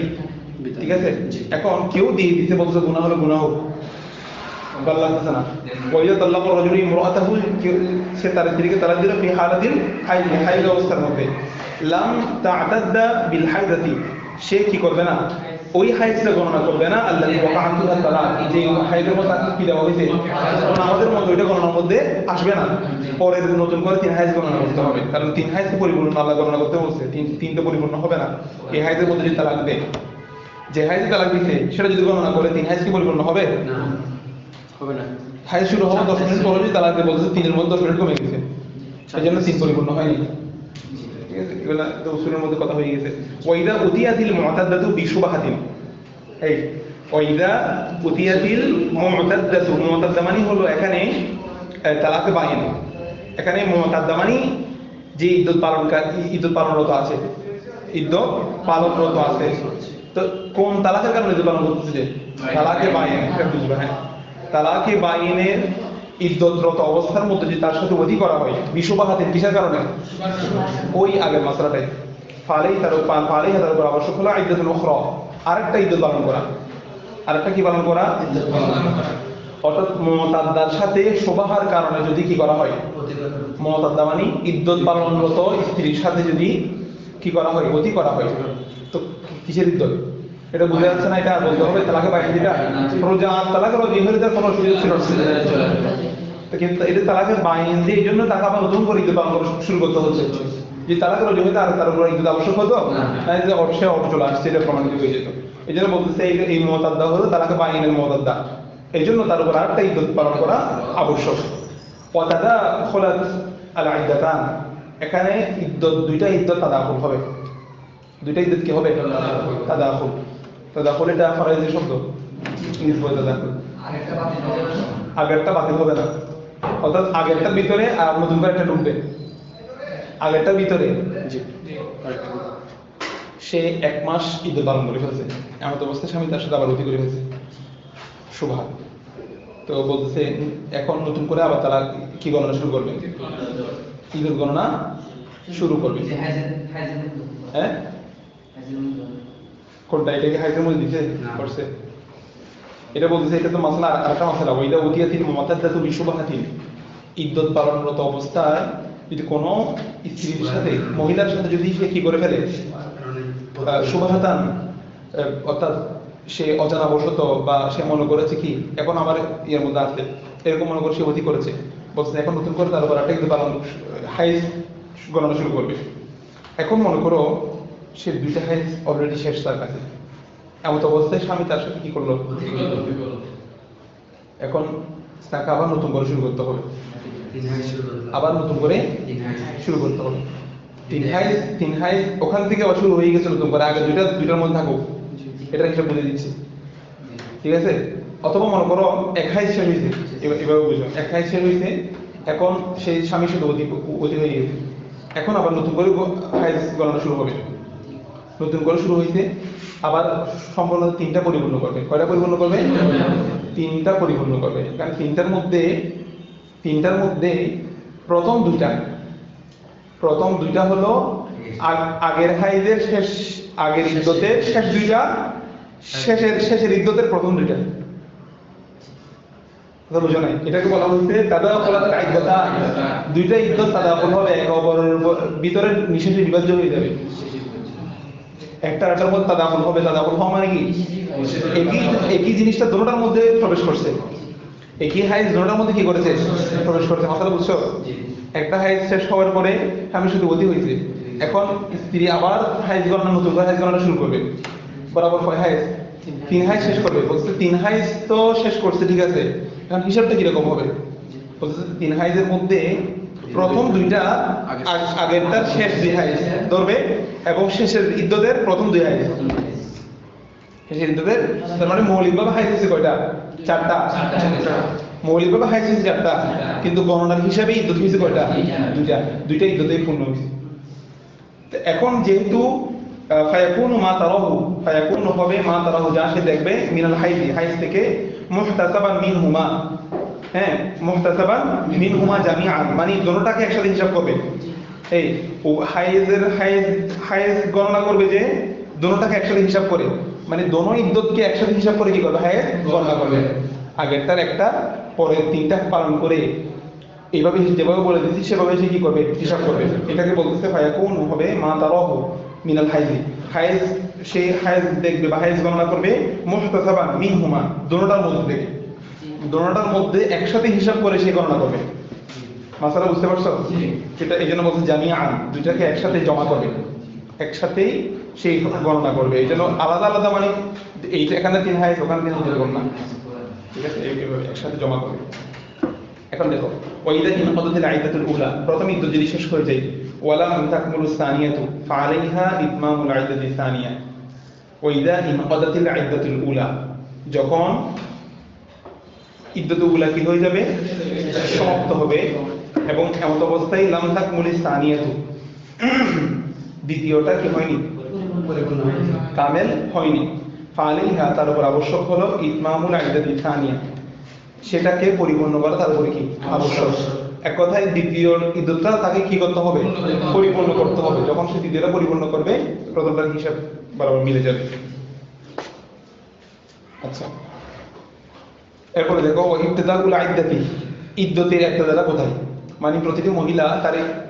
A: ঠিক আছে এখন কেউ দিয়ে দিতে বলছে গুনাহ হলো গুনাহ ভালো লাগতেছে না ওয়াইদা তালাকা রাজুল ইমরাতাহু সে তার স্ত্রীকে তালাক দিল ফি হালাতিল হাইজ অবস্থার মধ্যে লাম তা'তাদ্দা বিল হাইদাতি সে কি করবে না ওই হাইজটা গণনা করবে না আল্লাহ ওয়াকাতুহা তালাক যে হাইজের মধ্যে কি দেওয়া হয়েছে কারণ আমাদের মধ্যে ওইটা গণনার মধ্যে আসবে না পরে নতুন করে 3 হাইজ গণনা করতে হবে কারণ 3 হাইজ পরিপূর্ণ আল্লাহ গণনা করতে বলছে 3 তো পরিপূর্ণ হবে না এই হাইজের মধ্যে যদি তালাক দেয় যে হাইজে তালাক দিছে সেটা যদি গণনা করে 3 হাইজ কি পরিপূর্ণ হবে
B: না হবে না
A: হাইজ শুরু হবে 10 মিনিট পরে যদি তালাক দেয় বলছে 3 এর মধ্যে 10 মিনিট কমে গেছে সেই জন্য 3 পরিপূর্ণ হয়নি ঠিক আছে এগুলা তো উসুলের মধ্যে কথা হয়ে গেছে ওয়াইদা উতিয়াতিল মুতাদাতু বিশুবাহাতিন এই ওয়াইদা উতিয়াতিল মুতাদাতু মুতাদা মানে হলো এখানে তালাকে বাইন এখানে মুতাদা মানে যে ইদ্যত পালনরত আছে ইদ্যত পালনরত আছে তো কোন তালাকের কারণে ইদ্যত পালন করতেছে যে তালাকে বাইন এটা বুঝবে হ্যাঁ তালাকে বাইনের ইদ্যতরত অবস্থার মধ্যে যদি তার সাথে ওয়াদি করা হয় বিশুবাহাতিন কিসের কারণে ওই আগের মাসলাটাই ফালেই তার উপর আবশ্যক হলো ইদ্যতুল উখরা আরেকটা ইদ্যত পালন করা আরেকটা কি পালন করা অর্থাৎ মুতাদ্দার সাথে শোভার কারণে যদি কি করা হয় মুতাদ্দা মানে ইদ্যত পালনরত স্ত্রীর সাথে যদি কি করা হয় অতি করা হয় তো কিসের ইদ্যত এটা বুঝে যাচ্ছে না এটা বলতে হবে তালাকে বাইরে দিটা রোজা তালাকে রোজা হলে তার কোনো সুযোগ ছিল না তো কিন্তু এটা তালাকে বাইরে দিয়ে এই জন্য তাকে আবার নতুন করে ইদ্যত পালন করা শুরু করতে হচ্ছে যে তালাকে রোজা হলে আর তার উপর ইদ্যত আবশ্যক হতো না যে অবশ্যই অটো চলে আসছে এটা প্রমাণিত হয়ে যেত এই জন্য বলতেছে এই মুতাদ্দা হলো তালাকে বাইনের মুতাদ্দা এই জন্য তার উপর আরেকটা ইদ্যত পালন করা আবশ্যক ওয়াতাদা খোলাত আল ইদ্দাতান এখানে ইদ্যত দুইটা ইদ্যত তাদাখুল হবে দুইটা ইদ্যত কি হবে তাদাখুল তাদাখুল এটা ফরাইজি শব্দ নিসবত তাদাখুল আগেরটা বাতিল হবে না অর্থাৎ আগেরটার ভিতরে আর নতুন করে একটা ঢুকবে আগেরটার ভিতরে
B: জি
A: সে 1 মাস ইদ্যত পালন করে ফেলছে, এমন অবস্থায় স্বামী তার সাথে আবার অতি করে ফেলছে, শুভা। তো বলতেছে এখন নতুন করে আবার তারা কি গণনা শুরু করবে, ইদ্যত গণনা শুরু করবে। হ্যাঁ কোনটা, এটাকে হাইজের মধ্যে দিতে করছে? এটা বলতেছে এটা তো মাসলা, আরেকটা মাসলা ওইটা ওতিয়াতিল মুমাতাদাতু বিশুবহাতিন, ইদ্যত পালনরত অবস্থায় যদি কোনো স্ত্রীর সাথে, মহিলার সাথে যদি সে কি করে ফেলে, শুবহাতান, অর্থাৎ সে অজানা বশত বা সে মনে করেছে কি এখন আমার ইয়ের মধ্যে আছে, এরকম মনে করে সে অতি করেছে, বলছে এখন নতুন করে তার উপর একটা ইদ্যত পালন হাইজ গণনা শুরু করবে। এখন মনে করো সে 2টা হাইজ অলরেডি শেষ তার কাছে, এমন অবস্থায় স্বামী তার সাথে কি করলো, এখন তাকে আবার নতুন করে শুরু করতে হবে, আবার নতুন করে শুরু করতে হবে। 3 হাইজ ওখান থেকে আবার শুরু হয়ে গেছে নতুন করে, আগে দুইটার মধ্যে থাকুক, এটা হিসাব বলে দিচ্ছি, ঠিক আছে? অথবা মনে করো 1 হাইজ শেষ হয়েছে, এভাবে বুঝো 1 হাইজ শেষ হয়েছে, এখন সেই স্বামীর সাথে অতি হয়ে গেছে, এখন আবার নতুন করে হাইজ গণনা শুরু হবে, নতুন করে শুরু হয়েছে, আবার সম্পূর্ণ 3টা পরিপূর্ণ করবে। কয়টা পরিপূর্ণ করবে? 3টা পরিপূর্ণ করবে। কারণ 3টার মধ্যে প্রথম দুইটা হলো আগের হাইজের শেষ, আগের ইদ্যতের শেষ 2টা, শেষের ইদ্যতের প্রথম 2টা। কথা বুঝো নাই? এটাকে বলা হচ্ছে তাদাখুলাতুল ইদ্দাতা, 2টা ইদ্যত তাদাখুল হবে, এক অপরের ভিতরে নিঃশেষে বিভাজ্য হয়ে যাবে, একটা আরেকটার মধ্যে তাদাখুল হবে। তাদাখুল হওয়া মানে কি একই জিনিসটা দুটোটার মধ্যে প্রবেশ করছে, একই হাইজ দুটোটার মধ্যে কি করেছে, প্রবেশ করেছে। মাসালা বুঝছো? একটা হাইজ শেষ হওয়ার পরে স্বামীর সাথে অতি হয়েছে, এখন স্ত্রী আবার হাইজ গণনা, নতুন করে হাইজ গণনা শুরু করবে, বরাবর কয় হাইজ, 3 হাইজ শেষ করবে। বলছে 3 হাইজ তো শেষ করছে, ঠিক আছে, এখন হিসাবটা কিরকম হবে? বলছে 3 হাইজের মধ্যে প্রথম 2টা আগেরটার শেষ 2 হাইজ ধরবে এবং শেষের ইদ্যতের প্রথম 2 হাইজ, শেষের ইদ্যতের, তার মানে মৌলিকভাবে হাইজ হচ্ছে কয়টা, 4টা। মৌলিকভাবে হাইজ হচ্ছে 4টা, কিন্তু গণনার হিসাবে ইদ্যত হয়েছে কয়টা, 2টা ইদ্যতেই পূর্ণ হয়েছে। এখন যেহেতু ফায়াকুনু মা তারাহু, ফায়াকুনু হবে মা তারাহু, যা সে দেখবে, মিনাল হাইজ থেকে, মুহতাসাবান মিনহুমা, হ্যাঁ মুহতাসাবান মিনহুমা জামিআন, মানে দুটোটাকে একসাথে হিসাব করবে। এই হাইজ গণনা করবে যে দুটোটাকে একসাথে হিসাব করে, মানে দোনো ইদ্যতকে একসাথে হিসাব করে কি করবে, হাইজ গণনা করবে। আগেরটার একটা, পরের 3টা পালন করে, এইভাবে যেভাবে বলে দিচ্ছি সেভাবে সে কি করবে, হিসাব করবে। এটাকে বলতেছে ফায়াকুনু হবে মা তারাহু মিনাল হাইজ, সে হাইজ দেখবে বা হাইজ গণনা করবে, মুহতাসাবান মিনহুমা, দুটোটার মধ্যে থেকে, দুটোটার মধ্যে একসাথে হিসাব করে সে গণনা করবে। মাসালা বুঝতে পারছো? এটা এই জন্য বলছে জামিআন, 2টাকে একসাথে জমা করবে, একসাথেই সেই গণনা করবে। এই জন্য আলাদা আলাদা, মানে এইটা এখানে 3 হাইজ, ওখানে 3 হাইজ গণনা, ঠিক আছে, এইভাবে একসাথে জমা করবে। এখন দেখো, ওয়াইদা ইনকাদাতিল ইদ্দাতুল উলা, প্রথম ইদ্যত যদি শেষ হয়ে যায়, ওয়ালা মান তাকমুলুস সানিয়াতু ফাআলাইহা ইতমামুল ইদ্দাতি সানিয়া। ওয়াইদা ইনকাদাতিল ইদ্দাতুল উলা, যখন ইদ্দাতুল উলা কি হয়ে যাবে, সমাপ্ত হবে, এবং এমন অবস্থায় লাম তাকমুলিস সানিয়াতু, দ্বিতীয়টা কি হয়নি, কামেল হয়নি, ফাআলাইহা, তার উপর আবশ্যক হলো ইতমামুল ইদ্দাতি সানিয়া, সেটাকে পরিপূর্ণ করা তার উপরে কি আবশ্যক। এক কথায় দ্বিতীয় ইদ্যতটা তাকে কি করতে হবে, পরিপূর্ণ করতে হবে। যখন সে দ্বিতীয়টা পরিপূর্ণ করবে, প্রথমটার হিসাব বরাবর মিলে যাবে। আচ্ছা, এরপরে দেখো ইবতিদাউল ইদ্দাতি, ইদ্যতের ইবতিদাটা কোথায়, মানে প্রতিটি মহিলা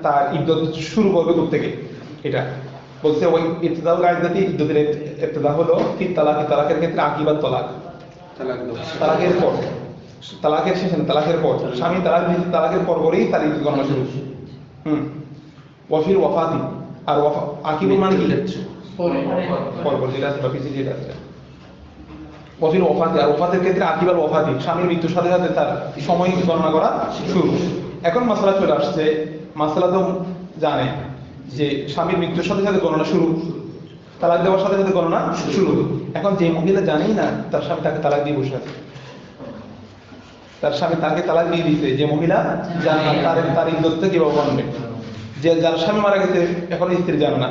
A: তার ইদ্যত শুরু করবে কোথা থেকে, এটা বলছে ওই ইবতিদাউল ইদ্দাতি, ইদ্যতের ইবতিদা হলো কি তালাকের ক্ষেত্রে আকিবাত তালাক, তালাকের পর, তালাকের শেষে না, তালাকের পর, স্বামী তালাক দিয়েছে, তালাকের পর পরেই তার ইদ্যত গণনা শুরু। ওয়াফিল ওয়াফাতি, আর আকিবুল মানে কি, পর যেটা আছে বা পিছিয়ে যেটা আছে। ওয়াফিল ওয়াফাতি, আর ওয়াফাতের ক্ষেত্রে আকিবাল ওয়াফাতি, স্বামীর মৃত্যুর সাথে সাথে তার সময় গণনা করা শুরু। এখন মাসলা চলে আসছে, মাসলা তো জানে যে স্বামীর মৃত্যুর সাথে সাথে গণনা শুরু, তালাক দেওয়ার সাথে সাথে গণনা শুরু। এখন যে মহিলা জানেই না তার স্বামী তাকে তালাক দিয়ে বসে আছে, তার স্বামী তাকে তালাক দিয়ে দিতে, যে মহিলা জানে না তার ইদ্যতটা কিভাবে গণবে, যে যার স্বামী মারা গেছে এখন স্ত্রী জানে না,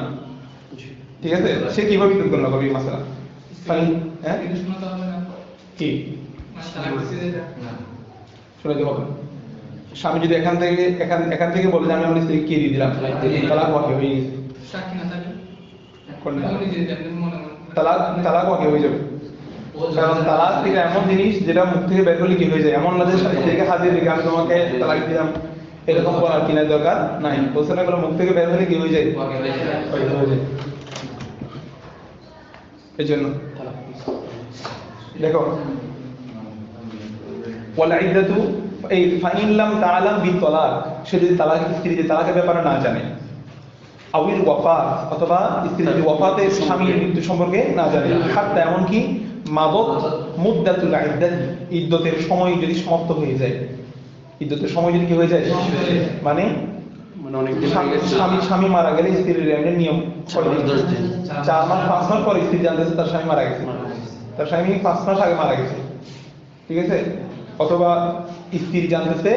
A: ঠিক আছে, সে কিভাবে ইদ্যত গণনা করবে এই মাসালা? হ্যাঁ কি শুনে হবে না। স্বামী যদি এখান থেকে বলে যে আমি আমার স্ত্রীকে কে দিয়ে দিলাম, তালাক ওয়াকি হয়ে গেছে, তালাক ওয়াকি হয়ে যাবে। কারণ তালাক এটা এমন জিনিস যেটা মুখ থেকে বের করলে কি হয়ে যায়, এমন না যে স্ত্রীকে হাজির রেখে আমি তোমাকে তালাক দিলাম এরকম করার কিনার দরকার নাই। বলছে না, মুখ থেকে বের হলে কি হয়ে যায়, হয়ে যায়। এই জন্য দেখো ওয়াল ইদ্দাতু এই ফাইন লাম তাআলাম বিতলাক, সে যদি তালাক স্ত্রী যে তালাকের ব্যাপারে না জানে, আউল ওয়াফাত অথবা স্ত্রী যদি ওয়াফাতে স্বামীর মৃত্যু সম্পর্কে না জানে, হাত্তা এমনকি মাদত মুদ্দাতুল ইদ্দাত ইদ্দতের সময় যদি সমাপ্ত হয়ে যায়, ইদ্দতের সময় যদি কি হয়ে যায়, মানে
B: অনেক দিন হয়ে গেছে,
A: স্বামী মারা গেলে স্ত্রীর রেন্টের নিয়ম
B: 10 দিন
A: 4 মাস 5 মাস পরে স্ত্রী জানতেছে তার স্বামী মারা গেছে, তার স্বামী 5 মাস আগে মারা গেছে, ঠিক আছে। অথবা স্ত্রী জানতেছে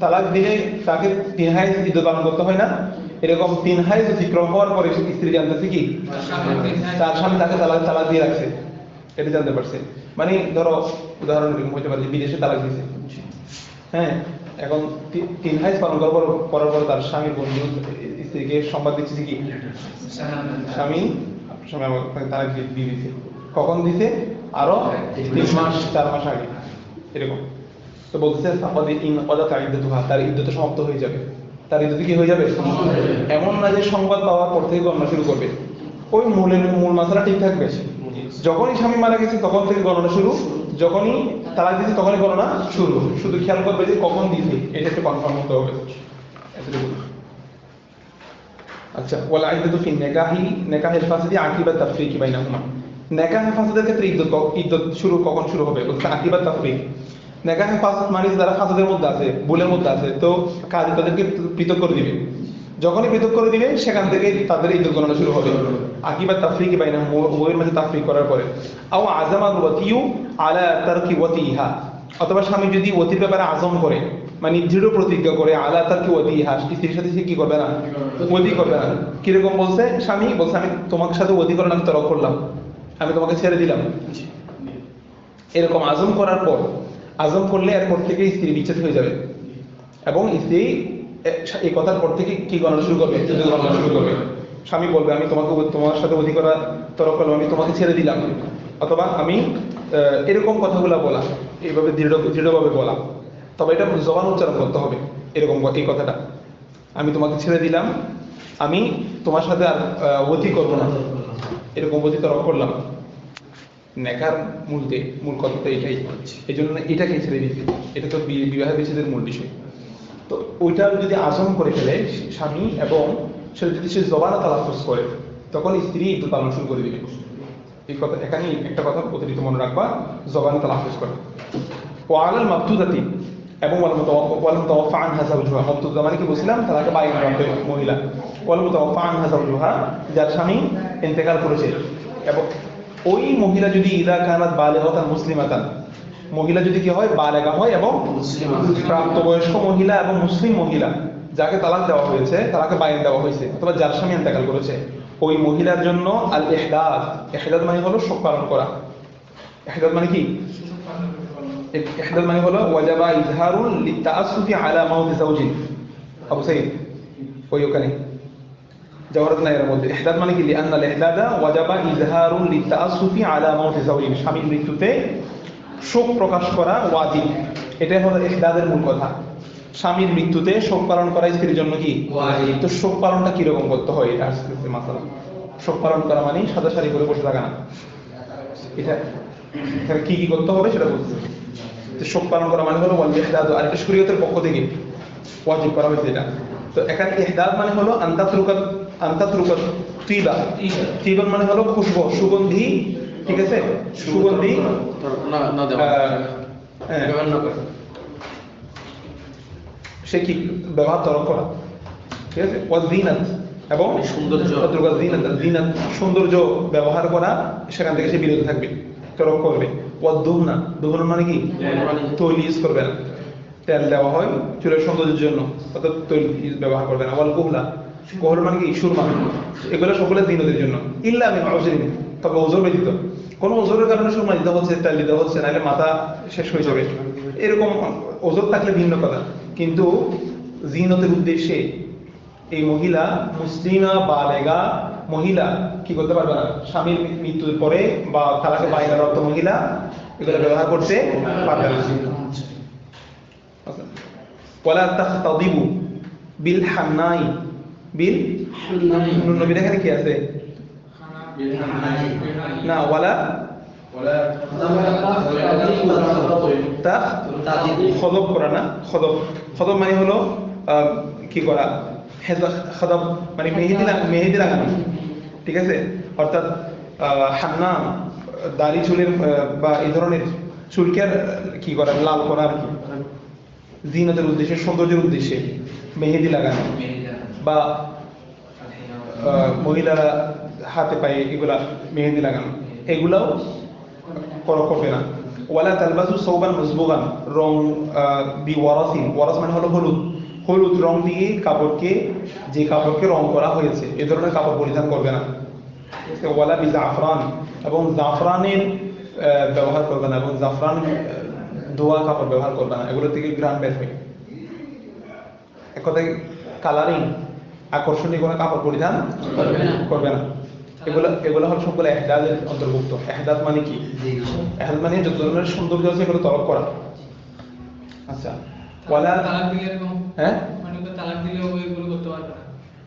A: তালাক দিলে তাকে 3 হাইজ ইদ্দত পালন করতে হয় না, এরকম 3 হাইজ অতিক্রম হওয়ার পরে স্ত্রী জানতেছে কি তার স্বামী তাকে তালাক দিয়ে রাখছে, এটা জানতে পারছে। মানে ধরো উদাহরণ এরকম হতে পারে যে বিদেশে তালাক দিয়েছে, হ্যাঁ, এখন 3 হাইজ পালন করার পর তার স্বামীর বন্ধু স্ত্রীকে সংবাদ দিচ্ছে কি স্বামী আমাকে তালাক দিয়ে দিচ্ছে, কখন দিছে, আরো 3 মাস 4 মাস আগে এরকম। তো বলতেছে তার ইদ্যত সমাপ্ত হয়ে যাবে, তার ইদ্যত কি হয়ে যাবে, এমন না যে সংবাদ পাওয়ার পর থেকে গণনা শুরু করবে, ওই মূল মাসালা ঠিক থাকবে। যখনই স্বামী মারা গেছে তখন থেকে গণনা শুরু, যখনই তালাক দিয়েছে তখনই গণনা শুরু, শুধু খেয়াল করবে যে কখন দিয়েছে এটা একটু কনফার্ম হতে হবে, এতটুকু। আচ্ছা, ওয়াল ইদ্দাতু ফি নিকাহিল ফাসিদি আকিবাত তাফরিকি বাইনাহুমা, নিকাহ ফাসাদের ক্ষেত্রে ইদ্দত শুরু কখন শুরু হবে, বলতে আকিবাত তাফরিক। নিকাহ ফাসাদ মানে যারা ফাসাদের মধ্যে আছে, ভুলের মধ্যে আছে, তো কাজী তাদেরকে পৃথক করে দিবে, যখনই পৃথক করে দিবে সেখান থেকে তাদের ইদ্দত গণনা শুরু হবে। আকিবাত তাফরিকি বাইনাহুম, উভয়ের মাঝে তাফরিক করার পরে। আও আযামাল ওয়াতিউ আলা তারকি ওয়াতিহা, অথবা স্বামী যদি ওতির ব্যাপারে আযম করে, মানে দৃঢ় প্রতিজ্ঞা করে, আলা তারকি ওয়াতিহা, স্ত্রীর সাথে সে কি করবে না, ওয়াতি করবে না। কিরকম বলছে, স্বামী বলছে আমি তোমার সাথে ওয়াতি করলাম, আমি তলাক করলাম, আমি তোমাকে ছেড়ে দিলাম, এরকম আযম করার পর, আযম করলে এরপর থেকে স্ত্রী বিচ্ছেদ হয়ে যাবে, এবং স্ত্রী এই কথার পর থেকে কি গণনা শুরু করবে, ইদ্দত গণনা শুরু করবে। স্বামী বলবে আমি তোমার সাথে অধিক করা তরক করলাম, আমি তোমাকে ছেড়ে দিলাম, অথবা আমি এরকম কথাগুলো বলা, এইভাবে দৃঢ়ভাবে বলা, তবে এটা জবান উচ্চারণ করতে হবে, এরকম এই কথাটা আমি তোমাকে ছেড়ে দিলাম, আমি তোমার সাথে আর অধিক করবো না, এরকম অধিক তরক করলাম। নেকার মূল কথা তো এটাই, এই জন্য এটাকে ছেড়ে দিয়েছে, এটা তো বিবাহ বিচ্ছেদের মূল বিষয়। তো ওইটার যদি আজম করে ফেলে স্বামী, এবং সে যদি সে জবানে তালাফুজ করে, তখন স্ত্রী ইদ্দত পালন শুরু করে দিবে। এই কথা এখানে একটা কথা অতিরিক্ত মনে রাখবা, জবানে তালাফুজ করে। ওয়ালাল মাবতুদাতি, এবং ওয়াল মুতাওয়াফা আনহা যাওজুহা, মাবতুদা মানে কি বলছিলাম, তালাকে বাইন রাখবে মহিলা। ওয়াল মুতাওয়াফা আনহা যাওজুহা, যার স্বামী ইন্তেকাল করেছে, এবং ওই মহিলা যদি ইদা কানাত বালিগাতান মুসলিমাতান, মহিলা যদি কি হয়, বালেগা হয় এবং প্রাপ্তবয়স্ক মহিলা এবং মুসলিম মহিলা, যাকে তালাক দেওয়া হয়েছে, তালাকে বাইন দেওয়া হয়েছে, অথবা যার স্বামী ইন্তেকাল করেছে, ওই মহিলার জন্য আল ইহদাদ, ইহদাদ মানে হলো শোক পালন করা। ইহদাদ মানে কি, ইহদাদ মানে হলো ওয়াজাবা ইজহারুল লিতাআসসুফি আলা মাউতি যাওজিন, আবু সাইদ ওই ওখানে জওহরাত নায়ের মধ্যে ইহদাদ মানে কি, লিআন্না আল ইহদাদা ওয়াজাবা ইজহারুল লিতাআসসুফি আলা মাউতি যাওজিন, স্বামীর মৃত্যুতে শোক প্রকাশ করা ওয়াজিব, এটাই হলো ইহদাদের মূল কথা। স্বামীর মৃত্যুতে শোক পালন করা স্ত্রীর জন্য কি ওয়াজিব। তো শোক পালনটা কিরকম করতে হয়, এটা আজকে মাসালা। শোক পালন করা মানে সাদা শাড়ি করে বসে থাকা না, এটা এখানে কি করতে হবে সেটা বলতে। শোক পালন করা মানে হলো ওয়াল ইহদাদ, আর এটা শরীয়তের পক্ষ থেকে ওয়াজিব করা হয়েছে এটা। তো এখানে ইহদাদ মানে হলো আন্তাতরুকাত তিবা, তিবা মানে হলো খুশবু, সুগন্ধি, ঠিক আছে, সুগন্ধি সে কি ব্যবহার তরক করা, ঠিক আছে। ওয়াজিনাত, এবং সৌন্দর্য ব্যবহার করা, সেখান থেকে সে বিরত থাকবে, তরক করবে। ওয়াদুহনা, দুহনা মানে কি, তৈল ইউজ করবে না। তেল দেওয়া হয় চুলের সৌন্দর্যের জন্য, অর্থাৎ তৈল ব্যবহার করবে না। ওয়াল কুহলা, কোহল মানে কি সুরমা, এগুলো সকলের দিনদের জন্য। ইল্লা মিন উযরিন, তবে ওজোর ব্যতীত, কোনো ওজোরের কারণে সুরমা দিতে হচ্ছে, তেল দিতে হচ্ছে, নাহলে মাথা শেষ হয়ে যাবে, এরকম ওজোর থাকলে ভিন্ন কথা। কিন্তু জিনতের উদ্দেশ্যে এই মহিলা, মুসলিমা বালেগা মহিলা কি করতে পারবে না, স্বামীর মৃত্যুর পরে বা তালাকে বাইনারত মহিলা এগুলো ব্যবহার করতে পারবে না। ওয়ালা তাখতাদিবু বিল হান্নাই, বিল নবীর এখানে কি আছে না, ওয়ালা খদব করা না, খদব, খদব মানে হলো কি করা, খদব মানে মেহেদি লাগানো, ঠিক আছে। অর্থাৎ হান্না দাড়ি চুলের বা এই ধরনের চুলকে কি করা, লাল করা আর কি, জিনতের উদ্দেশ্যে, সৌন্দর্যের উদ্দেশ্যে মেহেদি লাগানো, বা মহিলারা হাতে পায়ে এগুলা মেহেদি লাগানো, এগুলাও করবে না। ওয়ালা তালবাসু সাওবান মাসবুগান, রং বিওয়ারাসিন, ওয়ারাস মানে হলো হলুদ, হলুদ রং দিয়ে কাপড়কে, যে কাপড়কে রং করা হয়েছে এ ধরনের কাপড় পরিধান করবে না। ওয়ালা বিজাফরান, এবং জাফরানের ব্যবহার করবে না, এবং জাফরান ধোয়া কাপড় ব্যবহার করবে না, এগুলো থেকে ঘ্রাণ বের হয়। এক কথায় কালারিং আকর্ষণীয় কোনো কাপড় পরিধান করবে না। এগুলো হল সবগুলো এহদাদের অন্তর্ভুক্ত। এহদাদ মানে কি? এহদাদ মানে যত ধরনের সৌন্দর্য আছে এগুলো তলব করা। আচ্ছা, ওয়ালা
D: তালাক দিলে এরকম,
A: হ্যাঁ,
D: মানে তালাক দিলে ওইগুলো করতে পারবে না।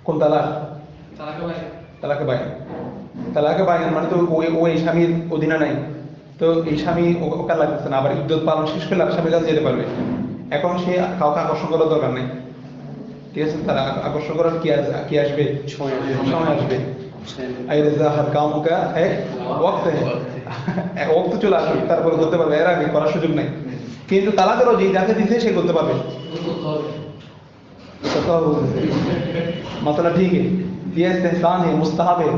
A: কোন তালাক?
D: তালাকে বাইরে,
A: তালাকে বাইন, তালাকে বাইন মানে তো ওই স্বামীর অধীনে নাই, তো এই স্বামী ওকে লাগতেছে না, আবার ইদ্যত পালন শেষ করলে স্বামীর কাছে যেতে পারবে। এখন সে কাউকে আকর্ষণ করার দরকার নেই, ঠিক আছে। তারা আকর্ষণ করার কি আসবে, সময় আসবে। হর কাম কা এক ওয়াক্ত এক ওয়াক্ত চলে আসবে, তারপরে করতে পারবে, এর আগে করার সুযোগ নাই। কিন্তু তালাকেরও যে যাকে দিতে সে করতে পারবে। মাসালা ঠিক है, ये इस्तेहसान है, मुस्ताहब है,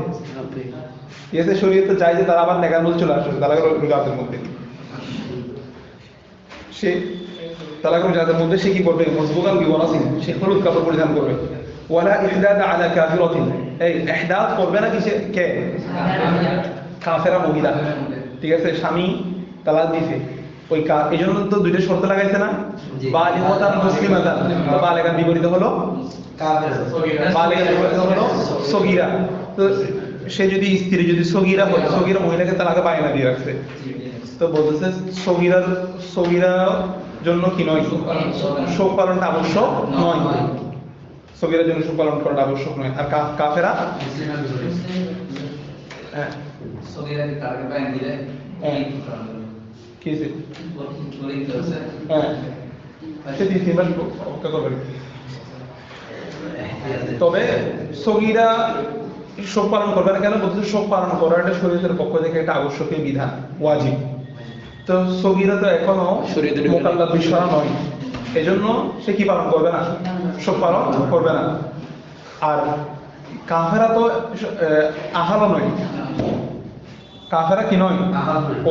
A: ये से शरीयत तो চাই যে তারা আবার নেকার মধ্যে চলে আসবে, তালাকের রুজাতের মধ্যে। সে তালাকের রুজাতের মধ্যে সে কি করবে, মজবুগান বিওয়ারাসিন, সে হলুদ কাপড় পরিধান করবে। ওয়ালা ইহদাদ আলা কাফিরাতিন, এই ইহদাদ করবে না কিসে, কে? কাফেরা মহিলা, ঠিক আছে। স্বামী তালাক দিয়েছে, ওই এই জন্য তো দুইটা শর্ত লাগাইছে না, বালিগাতান মুসলিমাতান, বালিগা বিপরীত হলো বালিগা বিপরীত হলো সগীরা। তো সে যদি স্ত্রী যদি সগীরা হয়, সগীরা মহিলাকে তালাকে বায়না দিয়ে রাখছে, তো বলতেছে সগীরার জন্য কি নয়, শোক পালনটা আবশ্যক নয়, সগীরার জন্য শোক পালন করাটা আবশ্যক নয়। আর কাফেরা, হ্যাঁ কি হয়েছে, হ্যাঁ সে 3 মাস অপেক্ষা করবে। তবে সগীরা শোক পালন করবে না, কেন বলতে, শোক পালন করা এটা শরীয়তের পক্ষ থেকে একটা আবশ্যকীয় বিধান, ওয়াজিব। তো সগীরা তো এখনো মোকাল্লাফ বিষয় নয়, এজন্য সে কি পালন করবে না, শোক পালন করবে না। আর কাফেরা তো আহালও নয়, কাফেরা কি নয়,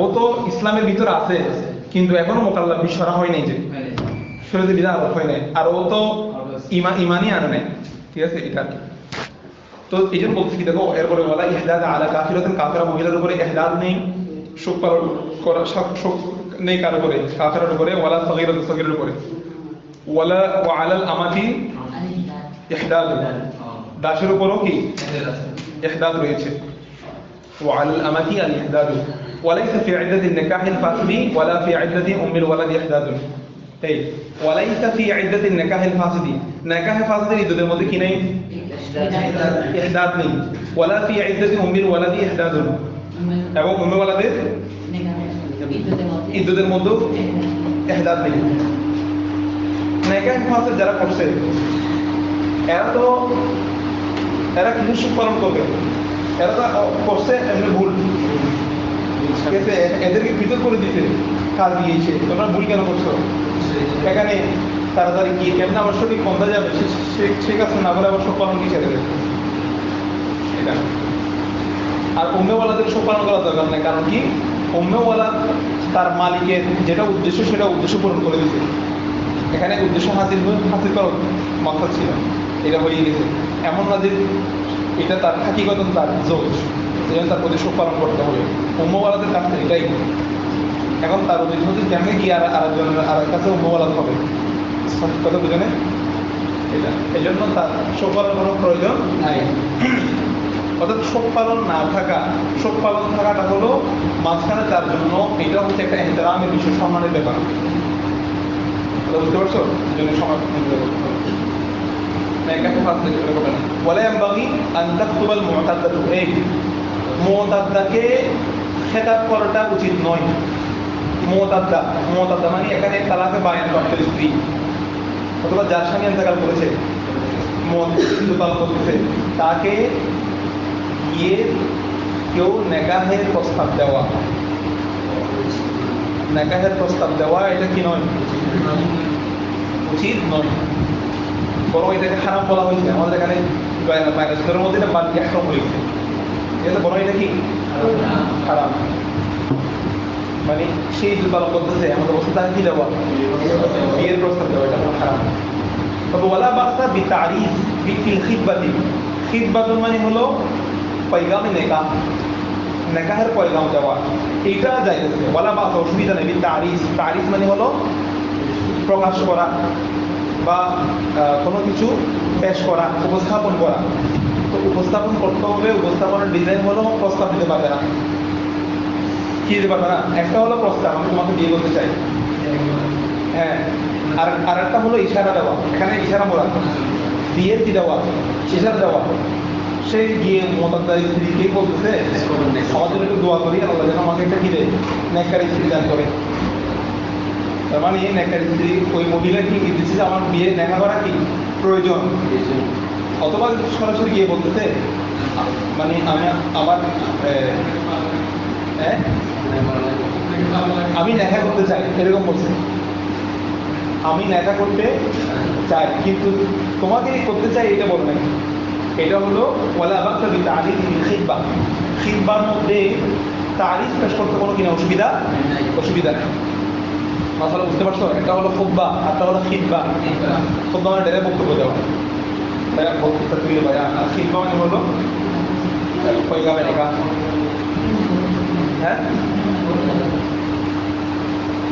A: ও তো ইসলামের ভিতরে আছে কিন্তু এখনো মোকাল্লাফ বিষয় হয় নাই, যে শরীয়তের বিধান আরোপ হয় নাই, আর ও তো ইমানই আনে নাই, ঠিক আছে। এটা তো এই জন্য বলছি কি, দেখো এরপরে বলা ইহদাদ আলা কাফিরাতিন, কাফেরা মহিলার উপরে ইহদাদ নেই, শোক পালন করা শোক নেই কার উপরে, কাফেরার উপরে। ওয়ালা সগীরাত, সগীরের উপরে। ওয়ালা ওয়া আলাল আমাতি ইহদাদ, দাসের উপরও কি ইহদাদ রয়েছে। ওয়া আলাল আমাতি আল ইহদাদ ওয়ালাইসা ফি ইদ্দাতি নিকাহ আল ফাসিদি ওয়ালা ফি ইদ্দাতি উম্মিল ওয়ালাদ ইহদাদ। তাই ওয়ালাইসা ফি ইদ্দাতি নিকাহ আল ফাসিদি, নিকাহ ফাসিদের ইদ্দতের মধ্যে কি নেই, ইহদাদ নেই। ওয়ালা ফি ইদ্দাতি উম্মিল ওয়ালাদি ইহদাদ, এবং উম্মে ওয়ালাদের ইদ্দতের মধ্যে ইহদাদ নেই। নিকাহ ফাসিদ যারা করছে এরা কিছু শোক পালন করবে, এরা তো করছে এমনি ভুল, ঠিক আছে। এদেরকে ভিতর করে দিতে কাজ দিয়েছে, তোমরা ভুল কেন করছো, এখানে তাড়াতাড়ি কি কেমন আবশ্যক বন্ধা যাবে, সে কাছে না বলে আবার শোক পালন কি ছেড়ে দেবে এটা। আর উম্মেওয়ালাদের শোক পালন করার দরকার নেই, কারণ কি, উম্মেওয়ালা তার মালিকের যেটা উদ্দেশ্য সেটা উদ্দেশ্য পূরণ করে দিতে, এখানে উদ্দেশ্য হাসিল করার মাকসাদ ছিল, এটা হয়ে গেছে। এমন না যে এটা তার হাকিগত তার জোর, যেন তার প্রতি শোক পালন করতে হবে। উম্মওয়ালাদের কাছ থেকে এটাই। এখন তার উদ্দেশ্য হচ্ছে কেমনে কি আরেকজনের আর কাছে উম্মওয়ালাদ হবে, কথা বুঝে নেই এটা। এই জন্য তার শোক পালন করার প্রয়োজন নাই। অর্থাৎ শোক পালন না থাকা, শোক পালন থাকাটা হলো মাঝখানে তার জন্য, এটা হচ্ছে একটা এহতেরামের বিষয়, সম্মানের ব্যাপার। বুঝতে পারছো? এই জন্য সময় করতে হবে। ولا ينبغي أن تكتب المعتدة এই মুতাদ্দাকে খেতাব করাটা উচিত নয়। মুতাদ্দা মানে এখানে তালাকে বায়ান প্রাপ্ত স্ত্রী অথবা যার স্বামী ইন্তেকাল করেছে, মুতাদ্দা করতেছে, তাকে গিয়ে কেউ নেকাহের প্রস্তাব দেওয়া, নেকাহের প্রস্তাব দেওয়া এটা কি নয়? উচিত নয়। বরং এটাকে হারাম বলা হয়েছে। আমাদের এখানে বাইরের মধ্যে এটা বাদ দিয়ে হয়ে গেছে, ঠিক আছে? বরং এটা কি হারাম। মানে সেই ঈদ পালন করতেছে, আমাদের অবস্থা তাকে কি দেওয়া? বিয়ের প্রস্তাব দেওয়া, এটা হারাম। তবে ওয়ালা বাসা বিতারিফ বিল খিতবাতি, খিতবাতুন মানে হলো পয়গামে নেকাহ, নেকাহের পয়গাম দেওয়া, এইটা যাইতেছে। ওয়ালা বাসা অসুবিধা নেই। বিতারিফ, তারিফ মানে হলো প্রকাশ করা বা কোনো কিছু পেশ করা, উপস্থাপন করা। তো উপস্থাপন করতে হবে, উপস্থাপনের ডিজাইন হলো প্রস্তাব দিতে পারবে না। কি দিতে পারবে না? একটা হলো প্রস্তাব, আমি তোমাকে বিয়ে করতে চাই, হ্যাঁ। আর একটা হলো ইশারা দেওয়া, এখানে ইশারা বলা, বিয়ের কি দেওয়া, ইশারা দেওয়া। সে গিয়ে মুতাদ্দার স্ত্রীকে বলতেছে আমাদের একটু দোয়া করি, আল্লাহ যেন আমাকে একটা কি দেয়, নেককার স্ত্রী দান করে। তার মানে নেককার স্ত্রী ওই মহিলা কি দিচ্ছে যে আমার বিয়ে নেকা করা কি প্রয়োজন, অথবা সরাসরি গিয়ে বলতেছে মানে আমি আমার আমি নেকা করতে চাই, এরকম বলছে, আমি নেকা করতে চাই কিন্তু তোমাকে করতে চাই এটা বল নাই। এটা হলো ওয়ালা বাসা বিতারিফ বিল খিতবা, খিতবার মধ্যে তারিফ পেশ করতে কোনো কিনা অসুবিধা নেই। মাসালা বুঝতে পারছো? একটা হলো খুতবা, একটা হলো খিতবা। খুতবা মানে ডেরে বক্তব্য দেওয়া, আর খিতবা মানে হলো পয়গামে নেকাহ। হ্যাঁ,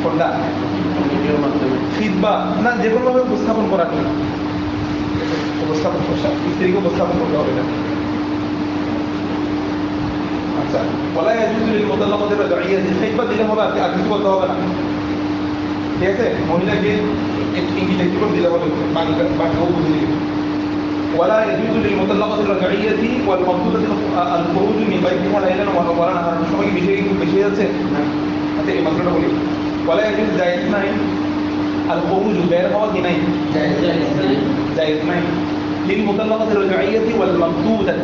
A: কোনটা? খিতবা না, যে কোনোভাবে উপস্থাপন করা, উপস্থাপন স্ত্রীকে উপস্থাপন করতে হবে না। আচ্ছা, বলা ইয়াজুজু মুতাল্লাকাতির রাজঈয়াতি, খিতবা দিলে হবে, আর কিছু বলতে হবে না, ঠিক আছে? মহিলাকে ইঙ্গিত একটু করে দিলে হবে, বাকিও বুঝে দিবে। ولا يجوز للمطلقة الرجعية والمبتوتة الخروج من بيتها ليلا ولا نهارا। সবাই বেশি আছে। আচ্ছা, এই মাত্রটা বলি। ولا يجوز জায়েজ নাই الخروج, বের হওয়া কি নাই? জায়েজ নাই। للمطلقة الرجعية والمبتوتة,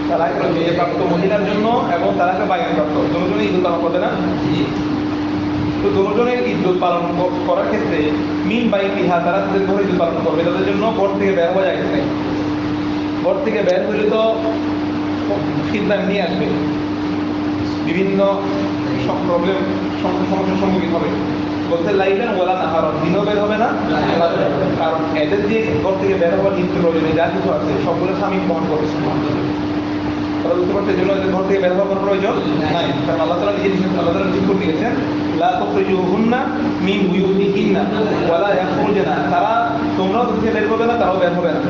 A: তালাকের বিয়ে প্রাপ্ত মহিলার জন্য এবং তালাকে বায়ান প্রাপ্ত দুজনেই ইদ্যত পালন করবে না। তো দুজনের ইদ্যত পালন করার ক্ষেত্রে মিন বাইতিহা, তারা তাদের ঘরে ইদ্যত পালন করবে, তাদের জন্য ঘর থেকে বের হওয়া যায় নাই। ঘর থেকে বের হলে তো খিতবা নিয়ে আসবে, বিভিন্ন প্রবলেম সমস্যার সম্মুখীন হবে। বলতে লাইলেন ওয়ালা নাহারন, দিনও বের হবে না, কারণ এদের যে ঘর থেকে বের হওয়ার নিত্য প্রয়োজনে যা কিছু আছে সবগুলো স্বামী বহন করবে। তারা বুঝতে পারছে, জন্য এদের ঘর থেকে বের হওয়ার কোনো প্রয়োজন নাই, কারণ আল্লাহ তাআলা নিজে আল্লাহ তাআলা নিষেধ করে দিয়েছেন লা তুখরিজুহুন্না মিন বুয়ুতিহিন্না ওয়ালা ইয়াখরুজনা, তারা তোমরাও থেকে বের হবে না, তারাও বের হবে না,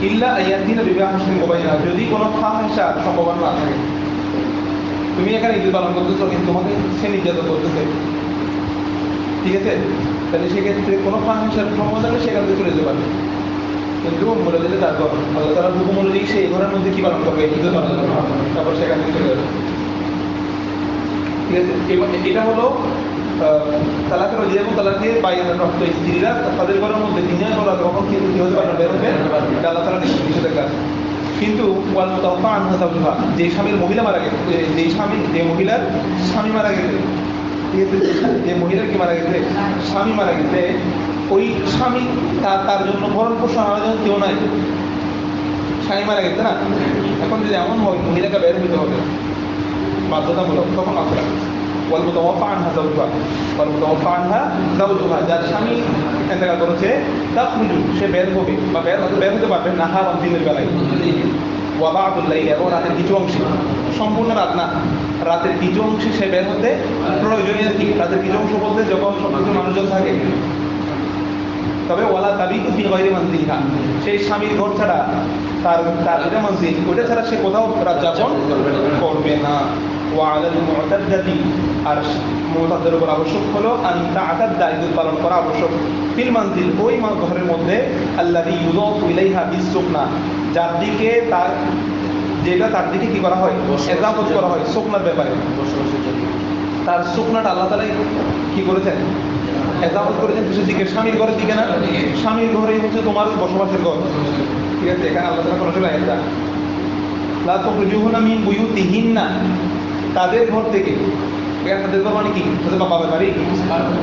A: ইল্লা আইয়াতিনা বিফাহিশাতিন মুবাইয়িনা, যদি কোনো ফাহিশা সম্ভাবনা না থাকে। তুমি এখানে ঈদ পালন করতেছো কিন্তু তোমাকে সে নির্যাতন করতেছে, ঠিক আছে? তাহলে সেক্ষেত্রে কোনো ফাহিশার সম্ভাবনা থাকলে সেখান থেকে চলে যেতে পারবে, কিন্তু বলে দিলে তারপর আল্লাহ তাআলার হুকুম অনুযায়ী সেই ঘরের মধ্যে কি পালন করবে, ঈদ পালন করবে, তারপর সেখান থেকে চলে যাবে, ঠিক আছে? এটা হলো তালাকের রজিয়া এবং তালাকে বায়ানের প্রাপ্ত স্ত্রীরা তাদের ঘরের মধ্যে তিনজন বলা তখন কিন্তু কি হতে পারবে, বের হবে, আল্লাহ তাআলা নিষেধাজ্ঞা। কিন্তু ওয়াল মুতাওয়াফা আনহা যাওজুহা, যে স্বামীর মহিলা মারা গেছে, যে মহিলার স্বামী মারা গেছে, ঠিক আছে? যে মহিলার কি মারা গেছে, স্বামী মারা গেছে, ওই স্বামী তার জন্য ভরণ পোষণ আনার জন্য কেউ নাই, স্বামী মারা গেছে না। এখন যদি এমন হয় মহিলাকে বের হইতে হবে বাধ্যতামূলক, তখন মাত্রা ওয়াল মুতাওয়াফা আনহা যাওজুহা, ওয়াল মুতাওয়াফা আনহা যাওজুহা, যার স্বামী ইন্তেকাল করেছে তাখরুজু, সে বের হবে বা বের হতে পারবে নাহারান, দিনের বেলায়, ওয়া বা'দুল লাইল, এবং রাতের কিছু অংশে, সম্পূর্ণ রাত না, রাতের কিছু অংশে সে বের হতে প্রয়োজনীয় কি, রাতের কিছু অংশ বলতে যখন সবকিছু মানুষজন থাকে। তবে ওয়ালা তাবিতু ফি গায়রি মানজিলিহা, সেই স্বামীর ঘর ছাড়া তার যেটা মনজিল ওইটা ছাড়া সে কোথাও রাত যাপন করবে না। ওয়া আলাল মুতাদ্দাতি, আর মুতাদ্দার উপর আবশ্যক হলো আন তা'তাদ্দা, ইদ্দত পালন করা আবশ্যক, ফিল মানজিল, ওই ঘরের মধ্যে আল্লাযী ইউদাফু ইলাইহা বিস-সুকনা, যার দিকে তার দিকে কি করা হয়, ইজাফত করা হয় সুকনার ব্যাপারে। তার সুকনাটা আল্লাহ তাআলা কি করেছেন, এজাফত করেছেন কিসের দিকে, স্বামীর ঘরের দিকে না, স্বামীর ঘরেই হচ্ছে তোমার বসবাসের ঘর, ঠিক আছে। এখানে আল্লাহ তাআলা সরাসরি আয়াত দেন, লা তুখরিজুহুনা মিন বুয়ুতিহিন্না, তাদের ঘর থেকে, এখানে তাদের ঘর মানে কি, তাদের বাবার বাড়ি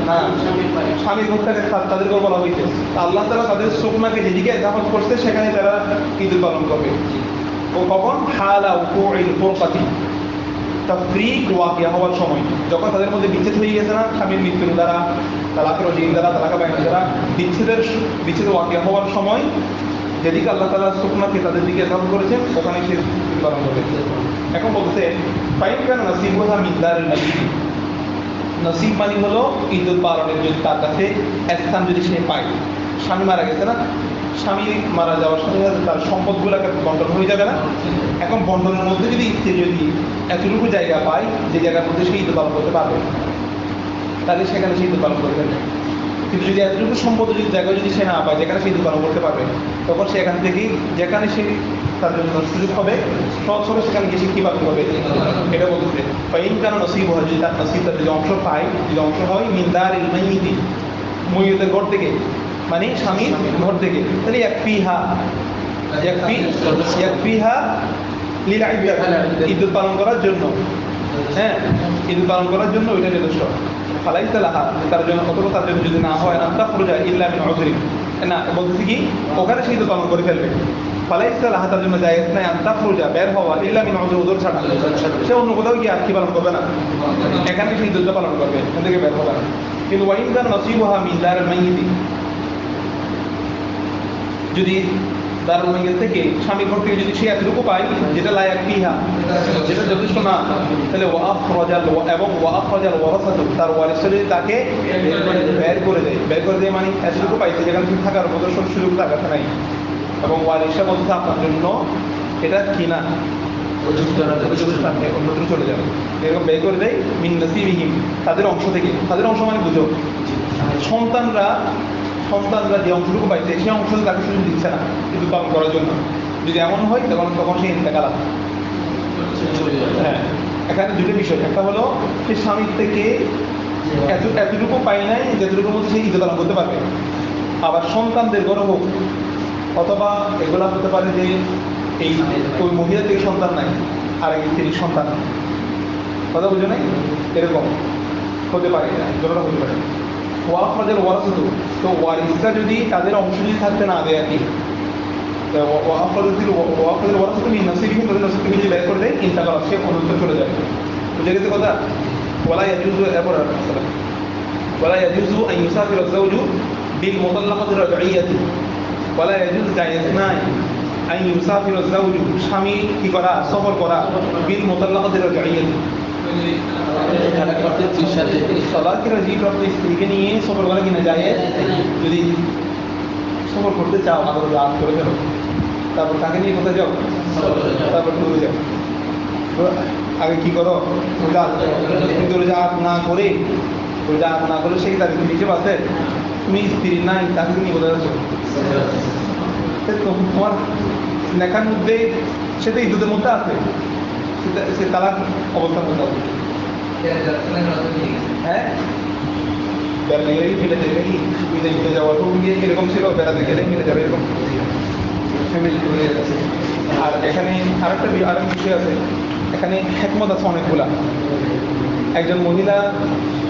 A: না, স্বামীর ঘর থেকে তাদের ঘর বলা হয়েছে। আল্লাহ তাআলা তাদের সুকনাকে যেদিকে এজাফত করছে সেখানে তারা ঈদ পালন করবে। ও কখন, হালা উকুইল ফুরকাতি, তাফরিক ওয়াকিয়া হওয়ার সময়, যখন তাদের মধ্যে বিচ্ছেদ হয়ে গেছে না, স্বামীর মৃত্যুর দ্বারা, তালাকের রজিম দ্বারা, তালাকা বাইন দ্বারা বিচ্ছেদ ওয়াকিয়া হওয়ার সময় যেদিকে আল্লাহ তাআলা সুকনাকে তাদের দিকে এজাফত করেছেন ওখানে সে পালন করবে। এখন বলতে ফাইন কান নাসিবুহা মিন দারিল মাইয়িত, নসিব মানে হলো ইদ্দত পালনের যদি তার কাছে স্থান যদি সে পায়, স্বামী মারা গেছে না, স্বামী মারা যাওয়ার সাথে সাথে তার সম্পদগুলোকে বন্টন হয়ে যাবে না। এখন বন্টনের মধ্যে যদি স্ত্রী যদি এতটুকু জায়গা পায় যে জায়গার মধ্যে সে ঈদ পালন করতে পারবে, তাহলে সেখানে সে ঈদ পালন করবে। কিন্তু যদি এতটুকু সম্পদ যদি জায়গা যদি সে না পায় যেখানে সে ঈদ পালন করতে পারবে, তখন সে এখান থেকেই যেখানে সে তার জন্য সুযোগ হবে সহজ হবে সেখানে গিয়ে সে কী পালন করবে, এটা বলতেছে। ফাইন কান নসিব হয়, যদি তার নসিব তার যদি অংশ পায়, যদি অংশ হয় মিন দারিল মাইয়িতি, মইয়তের ঘর থেকে, মানে স্বামীর ঘর থেকে, তাহলে ইয়াকফিহা লিল ইদ্দাত, ইদ্দত পালন করার জন্য, হ্যাঁ ইদ্দত পালন করার জন্য ওইটা যথেষ্ট। ফালাইসা লাহা, তার জন্য অথবা তার জন্য যদি না হয় আন তাখরুজা ইল্লা মিন উযরি, না বলতেছি কি ওখানে সে ইদ্দত পালন করে ফেলবে। ফালাইসা লাহা, তার জন্য জায়েজ নাই আন তাখরুজা, বের হওয়া, ইল্লা মিন উযরি, উযর ছাড়া, সে অন্য কোথাও গিয়ে আর কি পালন করবে না, এখানে সে ইদ্দতটা পালন করবে, এখান থেকে বের হবে না। কিন্তু ওয়াইন কান নসিবুহা মিন দারিল মাইয়িতি, যদি দারুল মাইয়িত থেকে স্বামীর ঘর থেকে যদি সে এতটুকু পায় যেটা লা ইয়াকফিহা, যেটা যথেষ্ট না, তাহলে ওয়া আখরাজাল ওয়ারাসাতু, তার ওয়ারিসরা যদি তাকে বের করে দেয় মানে এতটুকু পাইছে যেখানে তুমি থাকার মতো সুযোগ তার কাছে নাই, এবং ওয়ারিসরা বলতে আপনার জন্য এটা কিনা অন্যত্র চলে যাবে, এরকম বের করে দেয় মিন নাসিবিহিম, তাদের অংশ থেকে। তাদের অংশ মানে বুঝো, সন্তানরা যে অংশটুকু পাইছে সেই অংশ তাকে সুযোগ দিচ্ছে না কিন্তু পালন করার জন্য, যদি এমন হয় তখন সে ইন্তেকাল। হ্যাঁ, এখানে দুটো বিষয়, একটা হলো সে স্বামীর থেকে এতটুকু পায় নাই যেটুকুর মধ্যে সে ঈদ পালন করতে পারবে। আবার সন্তানদের গর্ব হোক, অথবা এগুলা হতে পারে যে এই ওই মহিলা থেকে সন্তান নাই আর এক স্ত্রীর সন্তান, কথা বুঝো নাই, এরকম হতে পারে, দুটোটা হতে পারে। ওয়াফাজের ওয়ারাসাতু, তো ওয়ারিসরা যদি তাদের অংশ যদি থাকতে না দেয় আর কি, ওয়াফাজের ওয়ারাসাতু মিন নাসিবিহিম, তাদের নসিব থেকে যদি বের করে দেয় ইন্তেকাল, সে অন্যত্র চলে যায়। বুঝে গেছে কথা। ওয়ালা ইয়াজুজু, এরপর ওয়ালা ইয়াজুজু আন ইউসাফিরা যাওজু বিল মুতাল্লাকাতি রাজঈয়াতি, ওয়ালা ইয়াজুজু, জায়েজ নাই আন ইউসাফিরা যাওজু, স্বামী কি করা, সফর করা, বিল মুতাল্লাকাতি রাজঈয়াতি, তালাকের রাজীপ্রাপ্ত স্ত্রীকে নিয়ে সফর করা কিনা যায়। যদি সফর করতে চাও আবার রাত করে ফেলো, তারপর তাকে নিয়ে কোথায় যাও, তারপর টুরে যাও, আগে কি করো রাত, কিন্তু রাত না করে সেই তাকে নিচে বাসে তুমি স্ত্রী নাই, তাকে নিয়ে কোথায় যাচ্ছ, তোমার লেখার মধ্যে সেটা ইদ্যুতের মধ্যে আছে, সে তালাক অবস্থার মধ্যে আছে। হ্যাঁ, বেড়াতে গেলেই ফেলে দেবে কি, বিদেশে যাওয়ার পর গিয়ে এরকম ছিল, বেড়াতে গেলেই মিলে যাবে এরকম ফ্যামিলি হয়ে যাচ্ছে। আর এখানে আরেক বিষয় আছে, এখানে হেকমত আছে অনেকগুলা। একজন মহিলা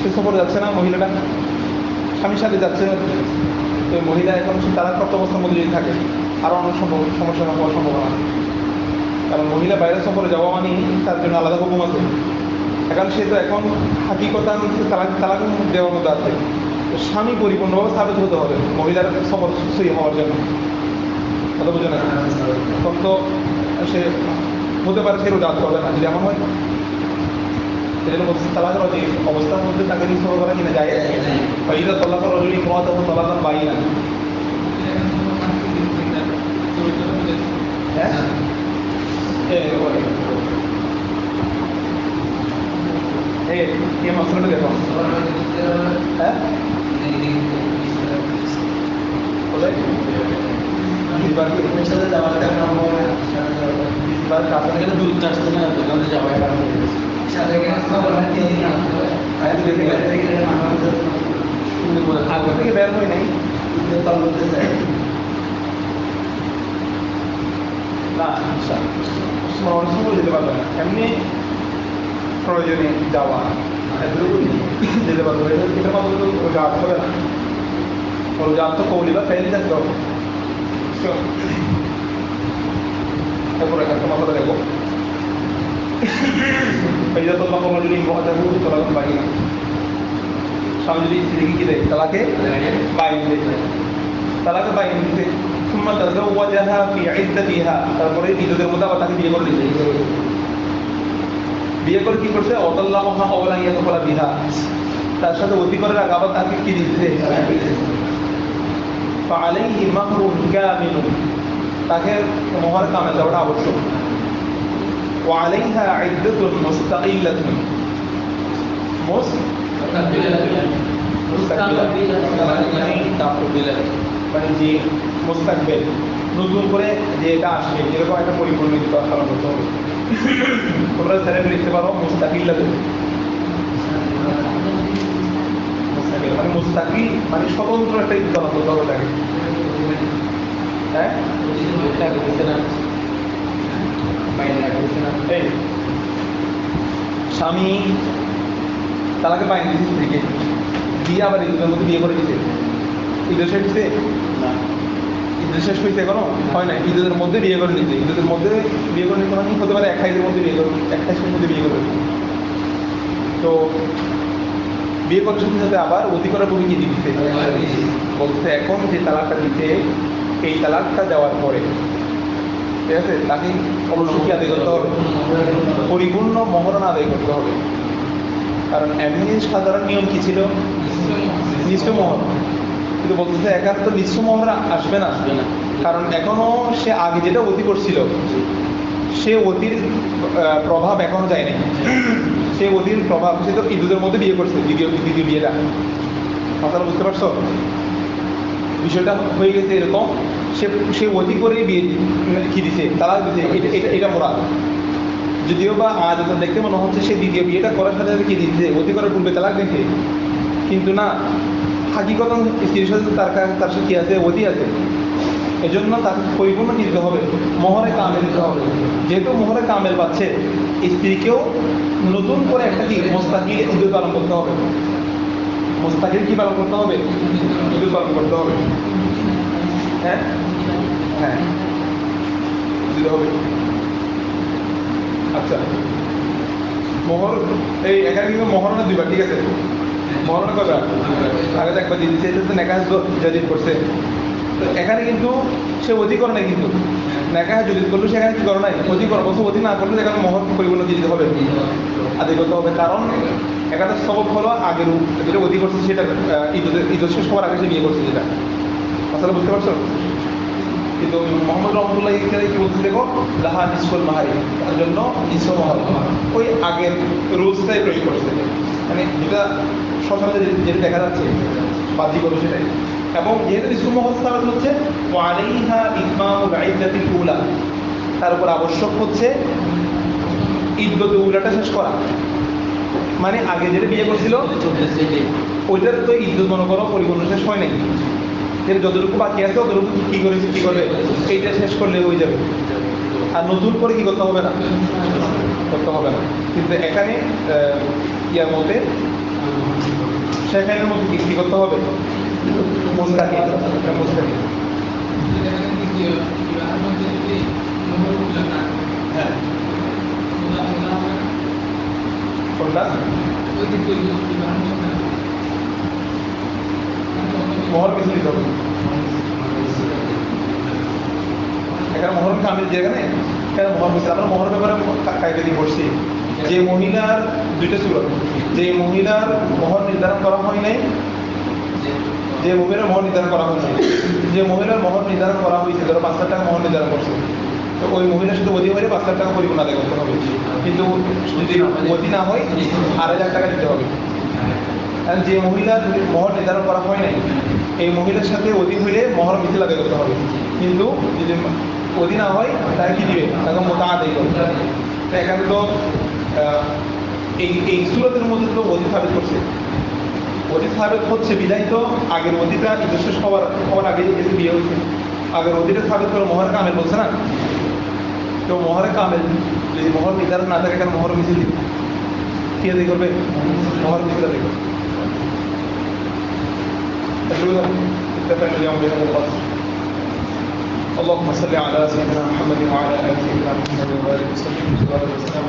A: সে সফরে যাচ্ছে না, মহিলাটা স্বামীর সাথে যাচ্ছে, তো মহিলা এখন তারা কত অবস্থার মধ্যে যদি থাকে আরও অনেক সমস্যা হওয়ার সম্ভাবনা, কারণ মহিলা বাইরে সফরে যাওয়া মানে তার জন্য আলাদা হুকুম আছে। এখন সে তো এখন হাকিকতান তালাক দেওয়ার মধ্যে আছে। তো স্বামী পরিপূর্ণভাবে সাবিত হতে হবে মহিলার সফর সই হওয়ার জন্য, কথা বুঝে না? তখন তো সে হতে পারে সে রোজা করবে না যদি এমন হয়। সেজন্য তালাকের যে অবস্থার মধ্যে তাকে নিঃসর্গ করা কিনা যায়। ঈদা তল্লাক রজনী মত এবং তলাকান বাই না। হ্যাঁ এই মশলাটা দেখো। হ্যাঁ আগে থেকে বের হয় নাই না, সময় যেতে পারবে না, এমনি প্রয়োজনে যাওয়া যেতে পারবে। এটা মাত্র রোজা হবে না, রোজা তো কৌলি বা ফেলে থাকতে হবে। তারপরে একটা মাথাটা দেখো, স্বামী যদি স্ত্রীকে কি দেয় তালাকে বাইন দেয়, তালাকে বাইন দিতে তারপরে ঈদের মধ্যে আবার তাকে বিয়ে করে দিতে, বিয়ে করে কি করছে অতল্লাহ মহা বিহা, তার সাথে অতি করার আগে আবার তাকে কি দিচ্ছে তাকে মহার কামে যাওয়াটা আবশ্যক। وعليها عدة مستقلة মুস্তাকবিল নতুন করে যে এটা আসবে এরকম একটা পরিপূর্ণ পালন করতে হবে। তোমরা স্যারের লিখতে পারো মুস্তাকিল্লা, মানে মুস্তাকিল মানে স্বতন্ত্র একটা ঈদ পালন করতে হবে তাকে। হ্যাঁ স্বামী তালাকে বাইন দিচ্ছে স্ত্রীকে, দিয়ে আবার ঈদের মধ্যে বিয়ে করে দিচ্ছে। ঈদের শেষ হয়েছে না, ঈদের শেষ হয়েছে এখনো হয় না, ঈদের মধ্যে বিয়ে করে নিতে, ঈদের মধ্যে বিয়ে করে নিতে মানে হতে পারে 28-এর মধ্যে বিয়ে করবে, 28-এর মধ্যে বিয়ে করবে। তো বিয়ে করার সাথে সাথে আবার অতি করার পূর্বে কি দিচ্ছে বলছে, এখন যে তালাকটা দিতে এই তালাকটা দেওয়ার পরে ঠিক আছে তাকে অবশ্যই কি আদায় করতে হবে, পরিপূর্ণ মহরণ আদায় করতে হবে। কারণ এমনি সাধারণ নিয়ম কি ছিল নিঃস্ব মোহর, কিন্তু বলতেছে একার তো নিঃস্ব মোহর আসবে না, কারণ এখনো সে আগে যেটা অতি করছিল সে অতির প্রভাব এখনো যায়নি। সে অতির প্রভাব সে তো ঈদের মধ্যে বিয়ে করছে, দ্বিতীয় বিয়েটা, কথাটা বুঝতে পারছো? বিষয়টা হয়ে গেছে এরকম, সে অতি করে বিয়ে কি দিছে তারা দিছে, এটা মোরাদ। যদিও বা আজ দেখতে মনে হচ্ছে সে দ্বিতীয় বিয়েটা করার সাথে সাথে কি দিচ্ছে অতি করার পূর্বে তালাক দিচ্ছে, কিন্তু না, হাকিকত স্ত্রীর সাথে তার সাথে কি আছে অতি আছে। এজন্য তাকে পরিপূর্ণ দিতে হবে, মোহরে কামেল দিতে হবে। যেহেতু মোহরে কামেল পাচ্ছে স্ত্রীকেও নতুন করে একটা কি মোস্তাকিল ঈদ পালন করতে হবে, মোস্তাকিল কি পালন করতে হবে, ঈদ পালন করতে হবে। হ্যাঁ হ্যাঁ দিতে হবে। আচ্ছা মোহর এই এখানে কিন্তু মহারণা দিবা, ঠিক আছে? মহারণা কবে আগে তো একবার দিয়ে দিচ্ছে, এটা তো নেকাজ জাজিদ করছে। তো এখানে কিন্তু সে অতি করে নাই, কিন্তু নেকাহ জলিদ করলো সেখানে কি করে নাই অতি করে, বছর অতি না করলে সেখানে মহর পরিপূর্ণ দিয়ে দিতে হবে, আদায় করতে হবে। কারণ এখানে সবক হলো আগের যেটা অতি করছে সেটা ঈদ শেষ হওয়ার আগে সে বিয়ে করছে, যেটা আসলে বুঝতে পারছো? কিন্তু মোহাম্মদ রহমতুল্লাহ এখানে কি বলতে দেখো লাহা নিষ্ফল মাহারি, তার জন্য নিঃস্ব মহল ওই আগের রুলসটাই প্রয়োগ করছে, মানে যেটা সচরাচর যেটা দেখা যাচ্ছে বাহ্যিক করবে সেটাই। এবং যেহেতু নিঃস্ব মহল স্থাপন হচ্ছে ওয়ালাইহা ইতমামুল ইদ্দাতিল উলা, তার উপর আবশ্যক হচ্ছে ইদ্দত উলাটা শেষ করা। মানে আগে যেটা বিয়ে করছিল ওইটার তো ইদ্দত মনে করো পরিপূর্ণ শেষ হয় নাই, যেটা যতটুকু বাকি আছে ততটুকু কি করবে এইটা শেষ করলে হয়ে যাবে, আর নতুন করে কি করতে হবে না, করতে হবে না। কিন্তু এখানে ইয়ার মধ্যে সেখানের মধ্যে কি করতে হবে, মুস্তাকিল কোনটা
D: ওই যে তুই বিবাহের সাথে
A: মোহর মিছিল হবে এখানে মোহর কামিল যেখানে এখানে মোহর মিছিল আমরা মোহর ব্যাপারে কায়দানি করছি যে মহিলার দুইটা সুরত যে মহিলার মোহর নির্ধারণ করা হয় নাই যে মহিলার মোহর নির্ধারণ করা হয় নাই যে মহিলার মোহর নির্ধারণ করা হয়েছে ধরো 5,000 টাকা মোহর নির্ধারণ করছে তো ওই মহিলা শুধু অধি হয়ে 5,000 টাকা পরিপূর্ণ আদায় করতে হবে কিন্তু যদি অধি না হয় 8,000 টাকা দিতে হবে আর যে মহিলার মোহর নির্ধারণ করা হয় নাই এই মহিলার সাথে অধি হইলে মোহর মিছিল আদায় করতে হবে কিন্তু যদি অধি না হয় তাহলে কি দিবে তাকে মোটা আদায় করতে হবে তো এখানে তো এই সুরতের মধ্যে তো অধি সাবেত করছে অধি সাবেত হচ্ছে বিদায় তো আগের অধিটা নিজস্ব হওয়ার আগে এসে বিয়ে হয়েছে আগের অধিটা সাবেত করে মোহর কামেল বলছে না তো মোহরে কামেল যদি মোহর নির্ধারণ না থাকে এখানে মোহর মিছিল দিবে কি আদায় করবে মোহর মিছিল আদায় করবে اتفقنا اليوم بهذا القدر اللهم صل على سيدنا محمد وعلى ال سيدنا محمد وبارك وسلم وسلم